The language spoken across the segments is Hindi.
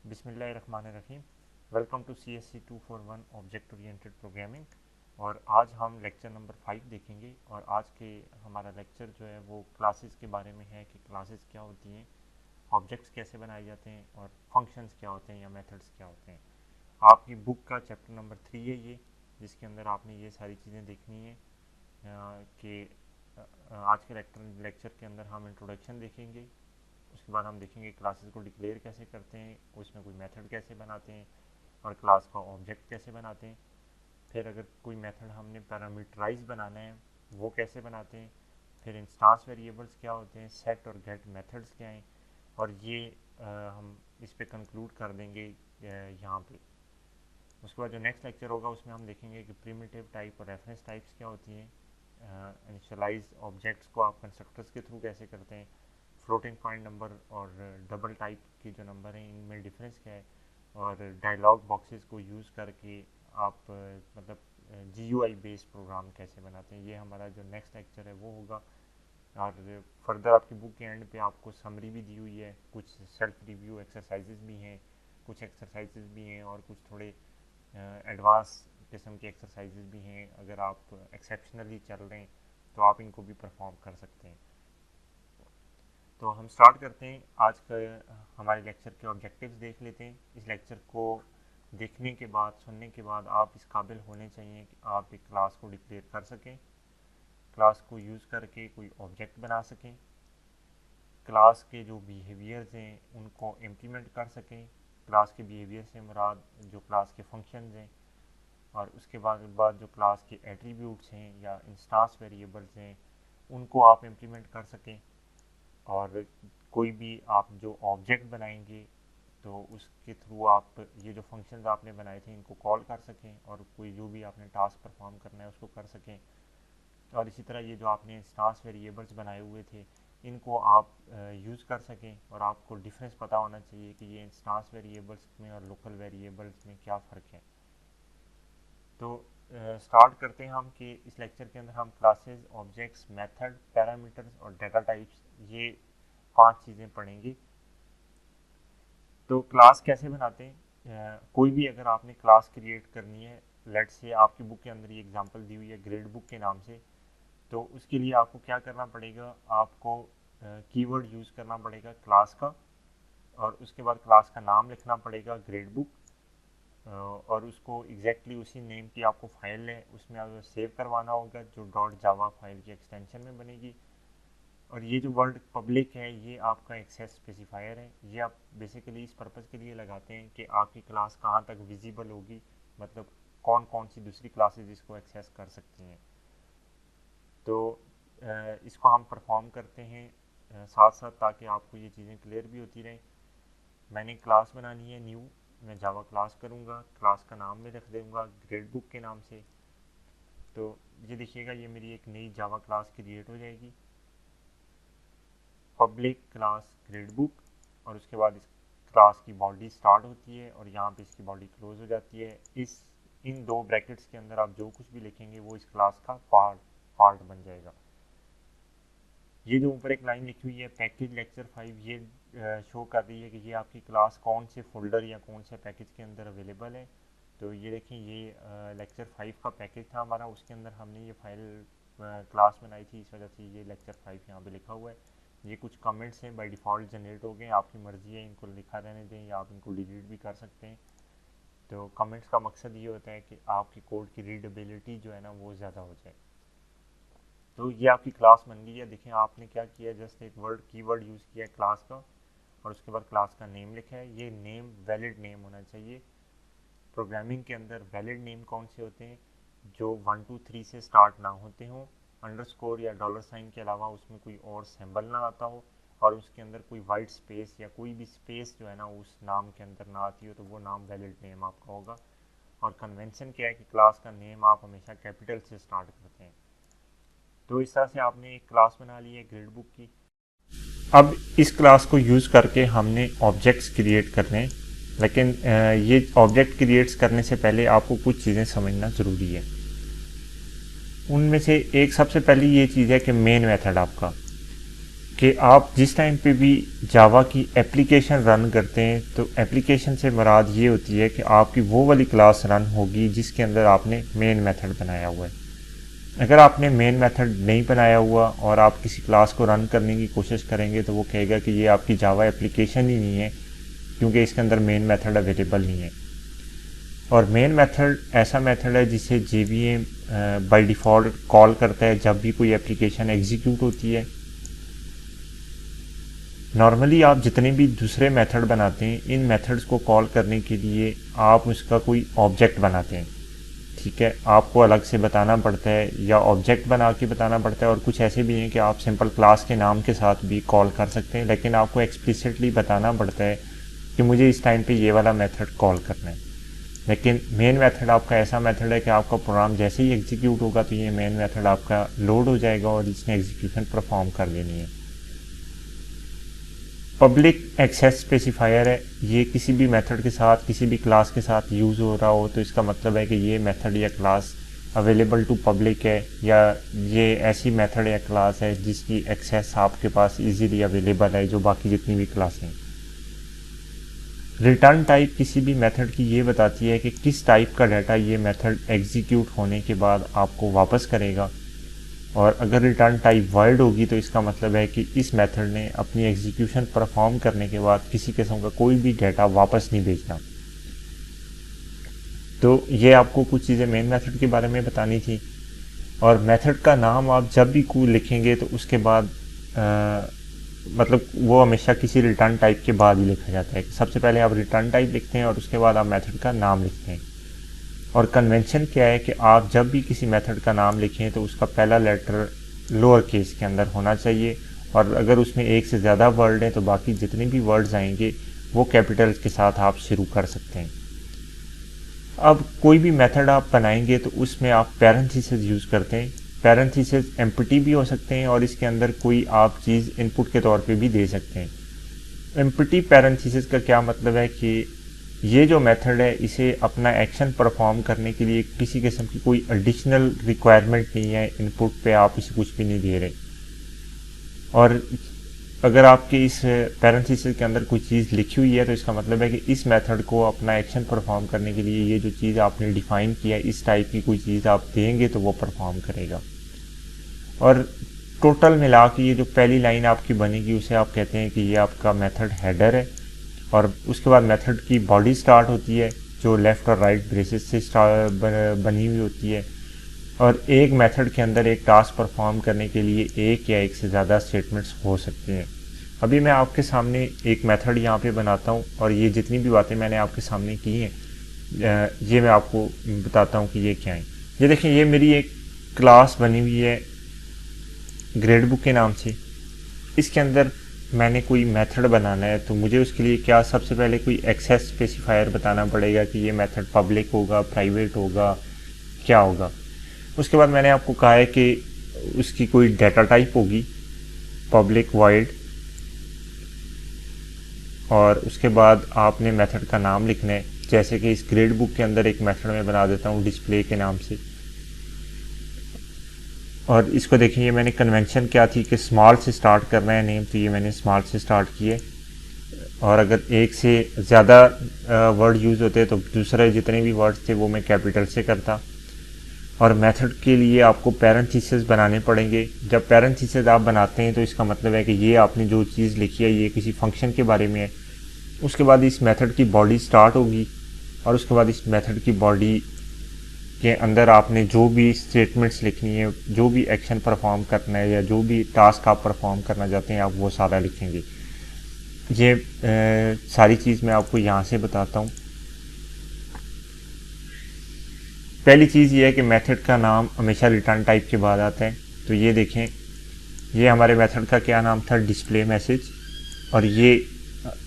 बिस्मिल्लाहिर्रहमानिर्रहीम। Welcome to CSC 241 object oriented programming. और आज हम लेक्चर नंबर 5 देखेंगे। और आज के हमारा लेक्चर जो है वो क्लासेस के बारे में है कि क्लासेस क्या होती हैं, ऑब्जेक्ट्स कैसे बनाए जाते हैं और फंक्शंस क्या होते हैं या मेथड्स क्या होते हैं। आपकी बुक का चैप्टर नंबर 3 है ये, जिसके अंदर आपने ये सारी चीज़ें देखनी है कि आज के लेक्चर के अंदर हम इंट्रोडक्शन देखेंगे। उसके बाद हम देखेंगे क्लासेस को डिक्लेयर कैसे करते हैं, उसमें कोई मेथड कैसे बनाते हैं और क्लास का ऑब्जेक्ट कैसे बनाते हैं। फिर अगर कोई मेथड हमने पैरामीटराइज बनाना है वो कैसे बनाते हैं। फिर इंस्टांस वेरिएबल्स क्या होते हैं, सेट और गेट मेथड्स क्या हैं। और ये हम इस पे कंक्लूड कर देंगे यहाँ पे। उसके बाद जो नेक्स्ट लेक्चर होगा उसमें हम देखेंगे कि प्रिमिटिव टाइप और रेफरेंस टाइप्स क्या होती हैं। इनिशियलाइज ऑब्जेक्ट्स को आप कंस्ट्रक्टर्स के थ्रू कैसे करते हैं। फ्लोटिंग पॉइंट नंबर और डबल टाइप के जो नंबर हैं इनमें डिफरेंस क्या है। और डायलॉग बॉक्सेस को यूज़ करके आप मतलब GUI बेस्ड प्रोग्राम कैसे बनाते हैं। ये हमारा जो नेक्स्ट लेक्चर है वो होगा। और फर्दर आपकी बुक के एंड पे आपको समरी भी दी हुई है, कुछ सेल्फ रिव्यू एक्सरसाइजेज भी हैं, कुछ एक्सरसाइजेज भी हैं और कुछ थोड़े एडवांस किस्म के एक्सरसाइजेज भी हैं। अगर आप एक्सेप्शनली चल रहे हैं तो आप इनको भी परफॉर्म कर सकते हैं। तो हम स्टार्ट करते हैं आज का हमारे लेक्चर के ऑब्जेक्टिव्स देख लेते हैं। इस लेक्चर को देखने के बाद, सुनने के बाद आप इस काबिल होने चाहिए कि आप एक क्लास को डिक्लेयर कर सकें, क्लास को यूज़ करके कोई ऑब्जेक्ट बना सकें, क्लास के जो बिहेवियर्स हैं उनको इम्प्लीमेंट कर सकें। क्लास के बिहेवियर से मुराद जो क्लास के फंक्शंस हैं, और उसके बाद जो क्लास के एट्रीब्यूट्स हैं या इंस्टांस वेरिएबल्स हैं उनको आप इम्प्लीमेंट कर सकें। और कोई भी आप जो ऑब्जेक्ट बनाएंगे तो उसके थ्रू आप ये जो फंक्शंस आपने बनाए थे इनको कॉल कर सकें और कोई जो भी आपने टास्क परफॉर्म करना है उसको कर सकें। और इसी तरह ये जो आपने इंस्टांस वेरिएबल्स बनाए हुए थे इनको आप यूज़ कर सकें। और आपको डिफरेंस पता होना चाहिए कि ये इंस्टांस वेरिएबल्स में और लोकल वेरिएबल्स में क्या फ़र्क है। तो स्टार्ट करते हैं हम कि इस लेक्चर के अंदर हम क्लासेस, ऑब्जेक्ट्स, मेथड, पैरामीटर्स और डाटा टाइप्स, ये 5 चीज़ें पढ़ेंगे। तो क्लास कैसे बनाते हैं। कोई भी अगर आपने क्लास क्रिएट करनी है, लेट्स से आपकी बुक के अंदर ये एग्जांपल दी हुई है ग्रेड बुक के नाम से, तो उसके लिए आपको क्या करना पड़ेगा, आपको कीवर्ड यूज़ करना पड़ेगा क्लास का। और उसके बाद क्लास का नाम लिखना पड़ेगा ग्रेड बुक। और उसको एग्जैक्टली उसी नेम की आपको फाइल है उसमें आप सेव करवाना होगा जो .java फाइल की एक्सटेंशन में बनेगी। और ये जो वर्ड पब्लिक है ये आपका एक्सेस स्पेसिफायर है। ये आप बेसिकली इस पर्पज़ के लिए लगाते हैं कि आपकी क्लास कहाँ तक विजिबल होगी, मतलब कौन कौन सी दूसरी क्लासेस इसको एक्सेस कर सकती हैं। तो इसको हम परफॉर्म करते हैं साथ साथ ताकि आपको ये चीज़ें क्लियर भी होती रहें। मैंने क्लास बनानी है न्यू, मैं जावा क्लास करूँगा, क्लास का नाम में रख दूँगा ग्रेड बुक के नाम से। तो ये देखिएगा ये मेरी एक नई जावा क्लास क्रिएट हो जाएगी, पब्लिक क्लास ग्रेड बुक। और उसके बाद इस क्लास की बॉडी स्टार्ट होती है और यहाँ पे इसकी बॉडी क्लोज हो जाती है। इन दो ब्रैकेट्स के अंदर आप जो कुछ भी लिखेंगे वो इस क्लास का पार्ट बन जाएगा। ये जो ऊपर एक लाइन लिखी हुई है पैकेज लेक्चर 5, ये शो कर रही है कि ये आपकी क्लास कौन से फोल्डर या कौन से पैकेज के अंदर अवेलेबल है। तो ये देखें ये लेक्चर 5 का पैकेज था हमारा, उसके अंदर हमने ये फाइल क्लास बनाई थी, इस वजह से ये लेक्चर 5 यहाँ पे लिखा हुआ है। ये कुछ कमेंट्स हैं बाय डिफ़ॉल्ट जनरेट हो गए, आपकी मर्ज़ी है इनको लिखा रहने दें या आप इनको डिलीट भी कर सकते हैं। तो कमेंट्स का मकसद ये होता है कि आपकी कोड की रीडेबिलिटी जो है ना वो ज़्यादा हो जाए। तो ये आपकी क्लास बन गई है। देखें आपने क्या किया, जस्ट एक कीवर्ड यूज़ किया है क्लास का और उसके बाद क्लास का नेम लिखा है। ये नेम वैलिड नेम होना चाहिए। प्रोग्रामिंग के अंदर वैलिड नेम कौन से होते हैं, जो 1 2 3 से स्टार्ट ना होते हों, अंडरस्कोर या डॉलर साइन के अलावा उसमें कोई और सिंबल ना आता हो और उसके अंदर कोई वाइट स्पेस या कोई भी स्पेस जो है ना उस नाम के अंदर ना आती हो, तो वो नाम वैलिड नेम आपका होगा। और कन्वेंशन क्या है कि क्लास का नेम आप हमेशा कैपिटल से स्टार्ट करते हैं। तो इस तरह से आपने एक क्लास बना ली है ग्रेड बुक की। अब इस क्लास को यूज़ करके हमने ऑब्जेक्ट्स क्रिएट करने हैं, लेकिन ये ऑब्जेक्ट क्रिएट्स करने से पहले आपको कुछ चीज़ें समझना ज़रूरी है। उनमें से एक सबसे पहली ये चीज़ है कि मेन मेथड आपका कि आप जिस टाइम पे भी जावा की एप्लीकेशन रन करते हैं तो एप्लीकेशन से मुराद ये होती है कि आपकी वो वाली क्लास रन होगी जिसके अंदर आपने मेन मेथड बनाया हुआ है। अगर आपने मेन मेथड नहीं बनाया हुआ और आप किसी क्लास को रन करने की कोशिश करेंगे तो वो कहेगा कि ये आपकी जावा एप्लीकेशन ही नहीं है, क्योंकि इसके अंदर मेन मेथड अवेलेबल नहीं है। और मेन मेथड ऐसा मेथड है जिसे JVM बाय डिफ़ॉल्ट कॉल करता है जब भी कोई एप्लीकेशन एग्जीक्यूट होती है। नॉर्मली आप जितने भी दूसरे मेथड बनाते हैं, इन मेथड्स को कॉल करने के लिए आप उसका कोई ऑब्जेक्ट बनाते हैं, ठीक है। आपको अलग से बताना पड़ता है या ऑब्जेक्ट बना के बताना पड़ता है, और कुछ ऐसे भी हैं कि आप सिंपल क्लास के नाम के साथ भी कॉल कर सकते हैं, लेकिन आपको एक्सप्लिसिटली बताना पड़ता है कि मुझे इस टाइम पे ये वाला मेथड कॉल करना है। लेकिन मेन मेथड आपका ऐसा मेथड है कि आपका प्रोग्राम जैसे ही एग्जीक्यूट होगा तो ये मेन मेथड आपका लोड हो जाएगा और इसने एग्जीक्यूशन परफॉर्म कर लेनी है। पब्लिक एक्सेस स्पेसिफायर है, ये किसी भी मेथड के साथ किसी भी क्लास के साथ यूज़ हो रहा हो तो इसका मतलब है कि ये मेथड या क्लास अवेलेबल टू पब्लिक है, या ये ऐसी मेथड या क्लास है जिसकी एक्सेस आपके पास इजीली अवेलेबल है जो बाकी जितनी भी क्लासें हैं। रिटर्न टाइप किसी भी मेथड की ये बताती है कि किस टाइप का डाटा ये मेथड एग्जीक्यूट होने के बाद आपको वापस करेगा, और अगर रिटर्न टाइप वर्ड होगी तो इसका मतलब है कि इस मेथड ने अपनी एग्जीक्यूशन परफॉर्म करने के बाद किसी किस्म का कोई भी डाटा वापस नहीं भेजना। तो ये आपको कुछ चीज़ें मेन मेथड के बारे में बतानी थी। और मेथड का नाम आप जब भी कोई लिखेंगे तो उसके बाद मतलब वो हमेशा किसी रिटर्न टाइप के बाद ही लिखा जाता है। सबसे पहले आप रिटर्न टाइप लिखते हैं और उसके बाद आप मेथड का नाम लिखते हैं। और कन्वेंशन क्या है कि आप जब भी किसी मेथड का नाम लिखें तो उसका पहला लेटर लोअर केस के अंदर होना चाहिए, और अगर उसमें एक से ज़्यादा वर्ड हैं तो बाकी जितने भी वर्ड्स आएंगे वो कैपिटल्स के साथ आप शुरू कर सकते हैं। अब कोई भी मेथड आप बनाएंगे तो उसमें आप पैरेंथेसिस यूज़ करते हैं। पैरेंथेसिस एम्प्टी भी हो सकते हैं और इसके अंदर कोई आप चीज़ इनपुट के तौर पे भी दे सकते हैं। एम्प्टी पैरेंथेसिस का क्या मतलब है कि ये जो मेथड है इसे अपना एक्शन परफॉर्म करने के लिए किसी किस्म की कोई एडिशनल रिक्वायरमेंट नहीं है, इनपुट पे आप इसे कुछ भी नहीं दे रहे। और अगर आपके इस पैरेंथेसिस के अंदर कोई चीज़ लिखी हुई है तो इसका मतलब है कि इस मेथड को अपना एक्शन परफॉर्म करने के लिए ये जो चीज़ आपने डिफ़ाइन किया इस टाइप की कोई चीज़ आप देंगे तो वो परफॉर्म करेगा। और टोटल मिला के ये जो पहली लाइन आपकी बनेगी उसे आप कहते हैं कि ये आपका मेथड हेडर है, और उसके बाद मेथड की बॉडी स्टार्ट होती है जो लेफ़्ट और राइट ब्रेसेस से बनी हुई होती है। और एक मेथड के अंदर एक टास्क परफॉर्म करने के लिए एक या एक से ज़्यादा स्टेटमेंट्स हो सकते हैं। अभी मैं आपके सामने एक मेथड यहाँ पे बनाता हूँ और ये जितनी भी बातें मैंने आपके सामने की हैं ये मैं आपको बताता हूँ कि ये क्या है। ये देखें, ये मेरी एक क्लास बनी हुई है ग्रेड बुक के नाम से। इसके अंदर मैंने कोई मेथड बनाना है तो मुझे उसके लिए क्या सबसे पहले कोई एक्सेस स्पेसिफायर बताना पड़ेगा कि ये मेथड पब्लिक होगा, प्राइवेट होगा, क्या होगा। उसके बाद मैंने आपको कहा है कि उसकी कोई डाटा टाइप होगी पब्लिक वॉइड, और उसके बाद आपने मेथड का नाम लिखना है। जैसे कि इस ग्रेड बुक के अंदर एक मेथड मैं बना देता हूँ डिस्प्ले के नाम से। और इसको देखिए, मैंने कन्वेंशन क्या थी कि स्मॉल से स्टार्ट करना है नेम, तो ये मैंने स्मॉल से स्टार्ट किए। और अगर एक से ज़्यादा वर्ड यूज़ होते तो दूसरे जितने भी वर्ड्स थे वो मैं कैपिटल से करता। और मेथड के लिए आपको पैरेंथेसिस बनाने पड़ेंगे। जब पैरेंथेसिस आप बनाते हैं तो इसका मतलब है कि ये आपने जो चीज़ लिखी है ये किसी फंक्शन के बारे में है। उसके बाद इस मेथड की बॉडी स्टार्ट होगी और उसके बाद इस मेथड की बॉडी के अंदर आपने जो भी स्टेटमेंट्स लिखनी है, जो भी एक्शन परफॉर्म करना है या जो भी टास्क आप परफॉर्म करना चाहते हैं आप वो सारा लिखेंगे। ये सारी चीज़ मैं आपको यहाँ से बताता हूँ। पहली चीज़ ये है कि मेथड का नाम हमेशा रिटर्न टाइप के बाद आता है। तो ये देखें, ये हमारे मेथड का क्या नाम था, डिस्प्ले मैसेज, और ये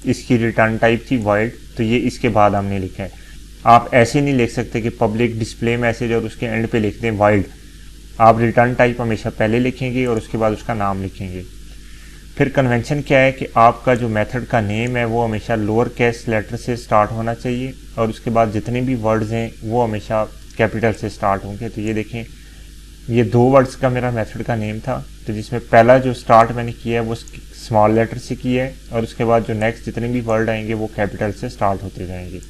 इसकी रिटर्न टाइप थी वॉइड, तो ये इसके बाद हमने लिखा है। आप ऐसे नहीं लिख सकते कि पब्लिक डिस्प्ले मैसेज और उसके एंड पे लिख दें वॉइड। आप रिटर्न टाइप हमेशा पहले लिखेंगे और उसके बाद उसका नाम लिखेंगे। फिर कन्वेंशन क्या है कि आपका जो मेथड का नेम है वो हमेशा लोअर केस लेटर से स्टार्ट होना चाहिए और उसके बाद जितने भी वर्ड्स हैं वो हमेशा कैपिटल से स्टार्ट होंगे। तो ये देखें, ये 2 वर्ड्स का मेरा मेथड का नेम था, तो जिसमें पहला जो स्टार्ट मैंने किया है वो स्मॉल लेटर से किया है, और उसके बाद जो नेक्स्ट जितने भी वर्ड आएंगे वो कैपिटल से स्टार्ट होते जाएंगे।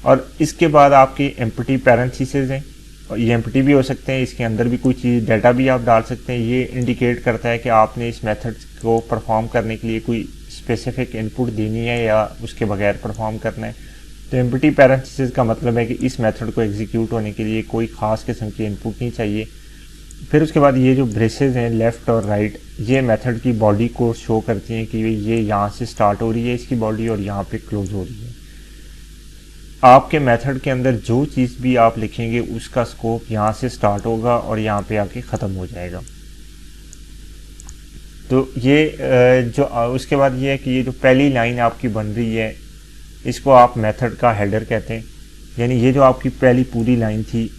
और इसके बाद आपके एम्प्टी पैरेंथेसिस हैं, और ये एम्प्टी भी हो सकते हैं, इसके अंदर भी कोई चीज़ डाटा भी आप डाल सकते हैं। ये इंडिकेट करता है कि आपने इस मेथड को परफॉर्म करने के लिए कोई स्पेसिफिक इनपुट देनी है या उसके बगैर परफॉर्म करना है। तो एम्प्टी पैरेंथेसिस का मतलब है कि इस मेथड को एग्जीक्यूट होने के लिए कोई ख़ास किस्म की इनपुट नहीं चाहिए। फिर उसके बाद ये जो ब्रेसेस हैं लेफ़्ट और राइट, ये मेथड की बॉडी को शो करती हैं कि ये यहाँ से स्टार्ट हो रही है इसकी बॉडी और यहाँ पे क्लोज हो रही है। आपके मेथड के अंदर जो चीज़ भी आप लिखेंगे उसका स्कोप यहाँ से स्टार्ट होगा और यहाँ पे आके ख़त्म हो जाएगा। तो ये जो उसके बाद ये है कि ये जो पहली लाइन आपकी बन रही है इसको आप मेथड का हेडर कहते हैं। यानी ये जो आपकी पहली पूरी लाइन थी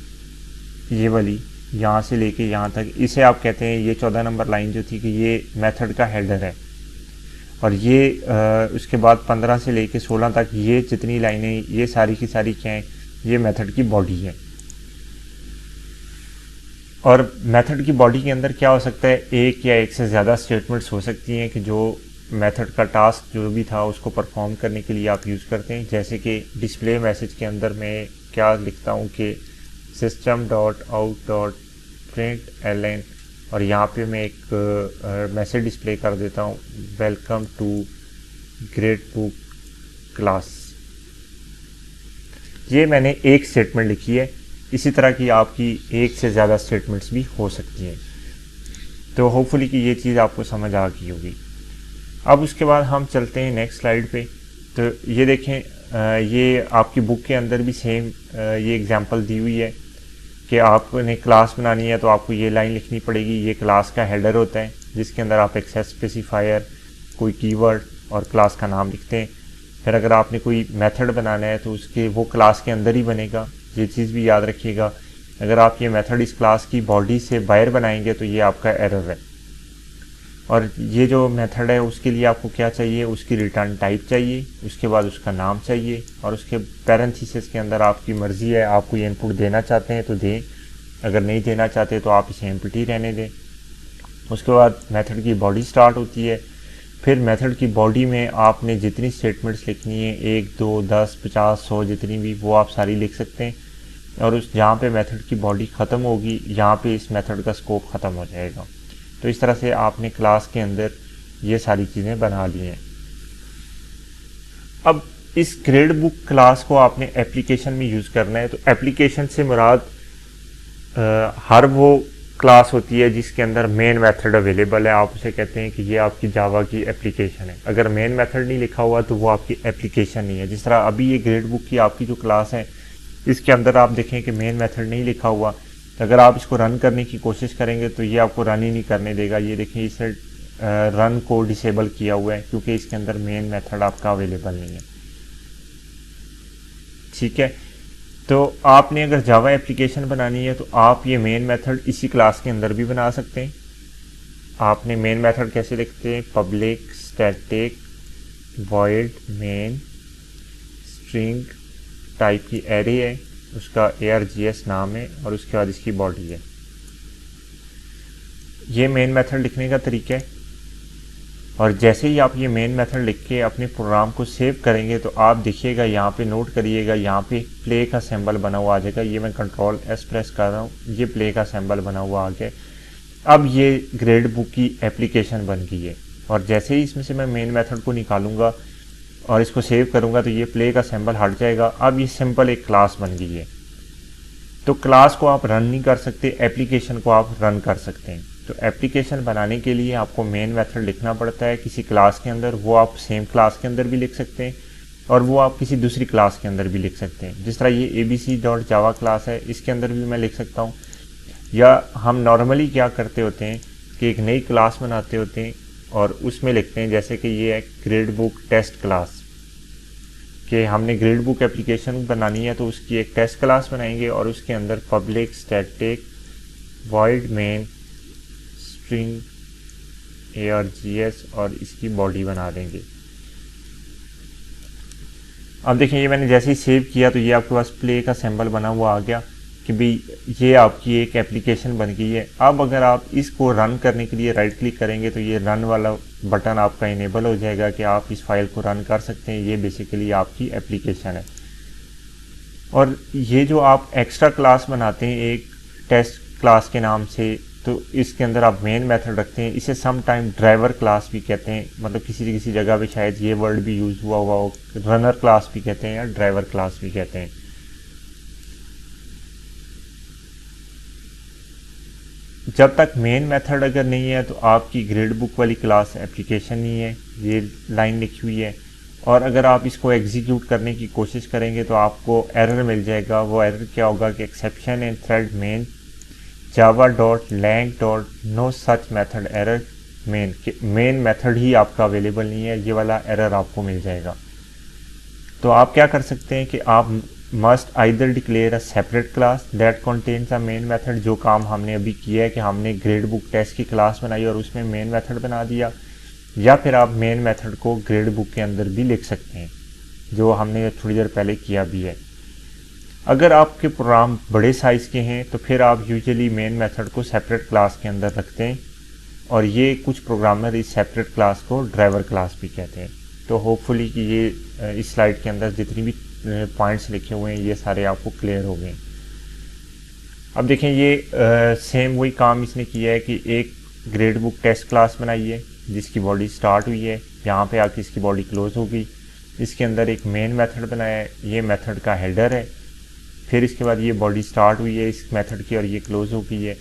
ये वाली यहाँ से लेके यहाँ तक, इसे आप कहते हैं, ये 14 नंबर लाइन जो थी कि ये मेथड का हेडर है। और ये उसके बाद 15 से लेके 16 तक ये जितनी लाइनें ये सारी की सारी क्या हैं, ये मेथड की बॉडी है। और मेथड की बॉडी के अंदर क्या हो सकता है, एक या एक से ज़्यादा स्टेटमेंट्स हो सकती हैं कि जो मेथड का टास्क जो भी था उसको परफॉर्म करने के लिए आप यूज़ करते हैं। जैसे कि डिस्प्ले मैसेज के अंदर मैं क्या लिखता हूँ कि system.out.println, और यहाँ पे मैं एक मैसेज डिस्प्ले कर देता हूँ, welcome to grade book class. ये मैंने एक स्टेटमेंट लिखी है। इसी तरह की आपकी एक से ज़्यादा स्टेटमेंट्स भी हो सकती हैं। तो होपफुली कि ये चीज़ आपको समझ आ गई होगी। अब उसके बाद हम चलते हैं नेक्स्ट स्लाइड पे। तो ये देखें, ये आपकी बुक के अंदर भी सेम ये एग्जांपल दी हुई है कि आपने क्लास बनानी है तो आपको ये लाइन लिखनी पड़ेगी। ये क्लास का हेडर होता है जिसके अंदर आप एक्सेस स्पेसिफायर, कोई कीवर्ड और क्लास का नाम लिखते हैं। फिर अगर आपने कोई मेथड बनाना है तो उसके वो क्लास के अंदर ही बनेगा, ये चीज़ भी याद रखिएगा। अगर आप ये मेथड इस क्लास की बॉडी से बाहर बनाएंगे तो ये आपका एरर है। और ये जो मेथड है उसके लिए आपको क्या चाहिए, उसकी रिटर्न टाइप चाहिए, उसके बाद उसका नाम चाहिए, और उसके पैरेंथेसिस के अंदर आपकी मर्ज़ी है, आपको ये इनपुट देना चाहते हैं तो दें, अगर नहीं देना चाहते तो आप इसे एम्प्टी रहने दें। उसके बाद मेथड की बॉडी स्टार्ट होती है। फिर मेथड की बॉडी में आपने जितनी स्टेटमेंट्स लिखनी है, 1, 2, 10, 50, 100 जितनी भी, वो आप सारी लिख सकते हैं। और उस जहाँ पे मेथड की बॉडी ख़त्म होगी यहाँ पे इस मेथड का स्कोप ख़त्म हो जाएगा। तो इस तरह से आपने क्लास के अंदर ये सारी चीज़ें बना ली हैं। अब इस ग्रेड बुक क्लास को आपने एप्लीकेशन में यूज़ करना है। तो एप्लीकेशन से मुराद हर वो क्लास होती है जिसके अंदर मेन मेथड अवेलेबल है। आप उसे कहते हैं कि ये आपकी जावा की एप्लीकेशन है। अगर मेन मेथड नहीं लिखा हुआ तो वो आपकी एप्लीकेशन नहीं है। जिस तरह अभी ये ग्रेड बुक की आपकी जो क्लास है इसके अंदर आप देखें कि मेन मेथड नहीं लिखा हुआ, तो अगर आप इसको रन करने की कोशिश करेंगे तो ये आपको रन ही नहीं करने देगा। ये देखिए इसे रन को डिसेबल किया हुआ है क्योंकि इसके अंदर मेन मेथड आपका अवेलेबल नहीं है। ठीक है, तो आपने अगर जावा एप्लीकेशन बनानी है तो आप ये मेन मेथड इसी क्लास के अंदर भी बना सकते हैं। आपने मेन मेथड कैसे लिखते हैं, public static void main string type की एरे है, उसका args नाम है और उसके बाद इसकी बॉडी है। ये मेन मेथड लिखने का तरीका है। और जैसे ही आप ये मेन मेथड लिख के अपने प्रोग्राम को सेव करेंगे तो आप देखिएगा यहाँ पे, नोट करिएगा, यहाँ पे प्ले का सिंबल बना हुआ आ जाएगा। ये मैं कंट्रोल S प्रेस कर रहा हूँ, ये प्ले का सिंबल बना हुआ आ गया। अब ये ग्रेड बुक की एप्लीकेशन बन गई है। और जैसे ही इसमें से मैं मेन मेथड को निकालूंगा और इसको सेव करूंगा तो ये प्ले का सिंबल हट जाएगा। अब ये सिंपल एक क्लास बन गई है। तो क्लास को आप रन नहीं कर सकते, एप्लीकेशन को आप रन कर सकते हैं। तो एप्लीकेशन बनाने के लिए आपको मेन मेथड लिखना पड़ता है किसी क्लास के अंदर। वो आप सेम क्लास के अंदर भी लिख सकते हैं और वो आप किसी दूसरी क्लास के अंदर भी लिख सकते हैं। जिस तरह ये abc.java क्लास है, इसके अंदर भी मैं लिख सकता हूँ। या हम नॉर्मली क्या करते होते हैं कि एक नई क्लास बनाते होते हैं और उसमें लिखते हैं, जैसे कि ये है ग्रेड बुक टेस्ट क्लास, कि हमने ग्रेड बुक एप्लीकेशन बनानी है तो उसकी एक टेस्ट क्लास बनाएंगे और उसके अंदर public static void main string args और इसकी बॉडी बना देंगे। अब देखिए ये मैंने जैसे ही सेव किया तो ये आपके पास प्ले का सिंबल बना हुआ आ गया कि भाई ये आपकी एक एप्लीकेशन बन गई है। अब अगर आप इसको रन करने के लिए राइट क्लिक करेंगे तो ये रन वाला बटन आपका इनेबल हो जाएगा कि आप इस फाइल को रन कर सकते हैं। ये बेसिकली आपकी एप्लीकेशन है। और ये जो आप एक्स्ट्रा क्लास बनाते हैं एक टेस्ट क्लास के नाम से, तो इसके अंदर आप मेन मेथड रखते हैं। इसे सम टाइम ड्राइवर क्लास भी कहते हैं, मतलब किसी जगह पे शायद ये वर्ड भी यूज़ हुआ हो। रनर क्लास भी कहते हैं या ड्राइवर क्लास भी कहते हैं। जब तक मेन मेथड अगर नहीं है तो आपकी ग्रेड बुक वाली क्लास एप्लीकेशन नहीं है, ये लाइन लिखी हुई है। और अगर आप इसको एग्जीक्यूट करने की कोशिश करेंगे तो आपको एरर मिल जाएगा। वो एरर क्या होगा कि exception in thread main java.lang.no such method error main method ही आपका अवेलेबल नहीं है, ये वाला एरर आपको मिल जाएगा। तो आप क्या कर सकते हैं कि आप must either declare a separate class that contains a main method, जो काम हमने अभी किया है कि हमने ग्रेड बुक टेस्ट की क्लास बनाई और उसमें मेन मेथड बना दिया, या फिर आप मेन मेथड को ग्रेड बुक के अंदर भी लिख सकते हैं, जो हमने थोड़ी देर पहले किया भी है। अगर आपके प्रोग्राम बड़े साइज़ के हैं तो फिर आप यूजुअली मेन मेथड को सेपरेट क्लास के अंदर रखते हैं, और ये कुछ प्रोग्रामर इस सेपरेट क्लास को ड्राइवर क्लास भी कहते हैं। तो होपफुली कि ये इस स्लाइड के अंदर जितनी भी पॉइंट्स लिखे हुए हैं ये सारे आपको क्लियर हो गए। अब देखें, ये सेम वही काम इसने किया है कि एक ग्रेड बुक टेस्ट क्लास बनाई है जिसकी बॉडी स्टार्ट हुई है, यहाँ पे आके इसकी बॉडी क्लोज हो गई। इसके अंदर एक मेन मेथड बनाया है, ये मेथड का हेडर है। फिर इसके बाद ये बॉडी स्टार्ट हुई है इस मेथड की और ये क्लोज हो गई है।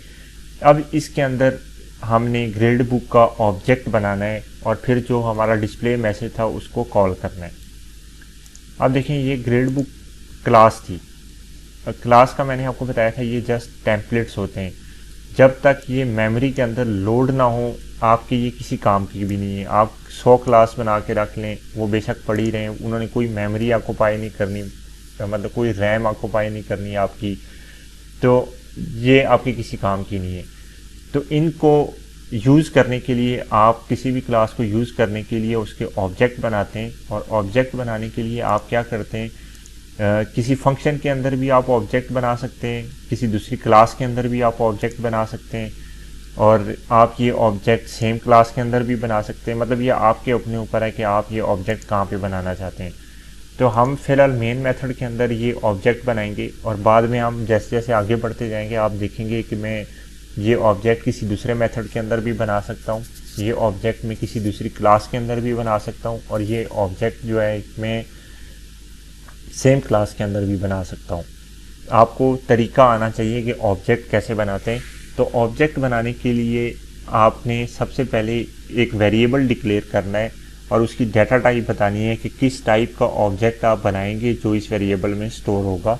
अब इसके अंदर हमने ग्रेड बुक का ऑब्जेक्ट बनाना है और फिर जो हमारा डिस्प्ले मैसेज था उसको कॉल करना है। अब देखें, ये ग्रेड बुक क्लास थी। क्लास का मैंने आपको बताया था ये जस्ट टेम्पलेट्स होते हैं। जब तक ये मेमोरी के अंदर लोड ना हो आपके ये किसी काम की भी नहीं है। आप 100 क्लास बना के रख लें, वो बेशक पढ़ ही रहे हैं, उन्होंने कोई मेमोरी ऑक्युपाई नहीं करनी, मतलब कोई रैम ऑक्युपाई नहीं करनी आपकी, तो ये आपके किसी काम की नहीं है। तो इनको यूज़ करने के लिए आप किसी भी क्लास को यूज़ करने के लिए उसके ऑब्जेक्ट बनाते हैं, और ऑब्जेक्ट बनाने के लिए आप क्या करते हैं, किसी फंक्शन के अंदर भी आप ऑब्जेक्ट बना सकते हैं, किसी दूसरी क्लास के अंदर भी आप ऑब्जेक्ट बना सकते हैं, और आप ये ऑब्जेक्ट सेम क्लास के अंदर भी बना सकते हैं। मतलब ये आपके अपने ऊपर है कि आप ये ऑब्जेक्ट कहाँ पे बनाना चाहते हैं। तो हम फिलहाल मेन मेथड के अंदर ये ऑब्जेक्ट बनाएंगे, और बाद में हम जैसे जैसे आगे बढ़ते जाएंगे आप देखेंगे कि मैं ये ऑब्जेक्ट किसी दूसरे मेथड के अंदर भी बना सकता हूँ, ये ऑब्जेक्ट मैं किसी दूसरी क्लास के अंदर भी बना सकता हूँ, और ये ऑब्जेक्ट जो है मैं सेम क्लास के अंदर भी बना सकता हूँ। आपको तरीका आना चाहिए कि ऑब्जेक्ट कैसे बनाते हैं। तो ऑब्जेक्ट बनाने के लिए आपने सबसे पहले एक वेरिएबल डिक्लेयर करना है और उसकी डाटा टाइप बतानी है कि किस टाइप का ऑब्जेक्ट आप बनाएंगे जो इस वेरिएबल में स्टोर होगा।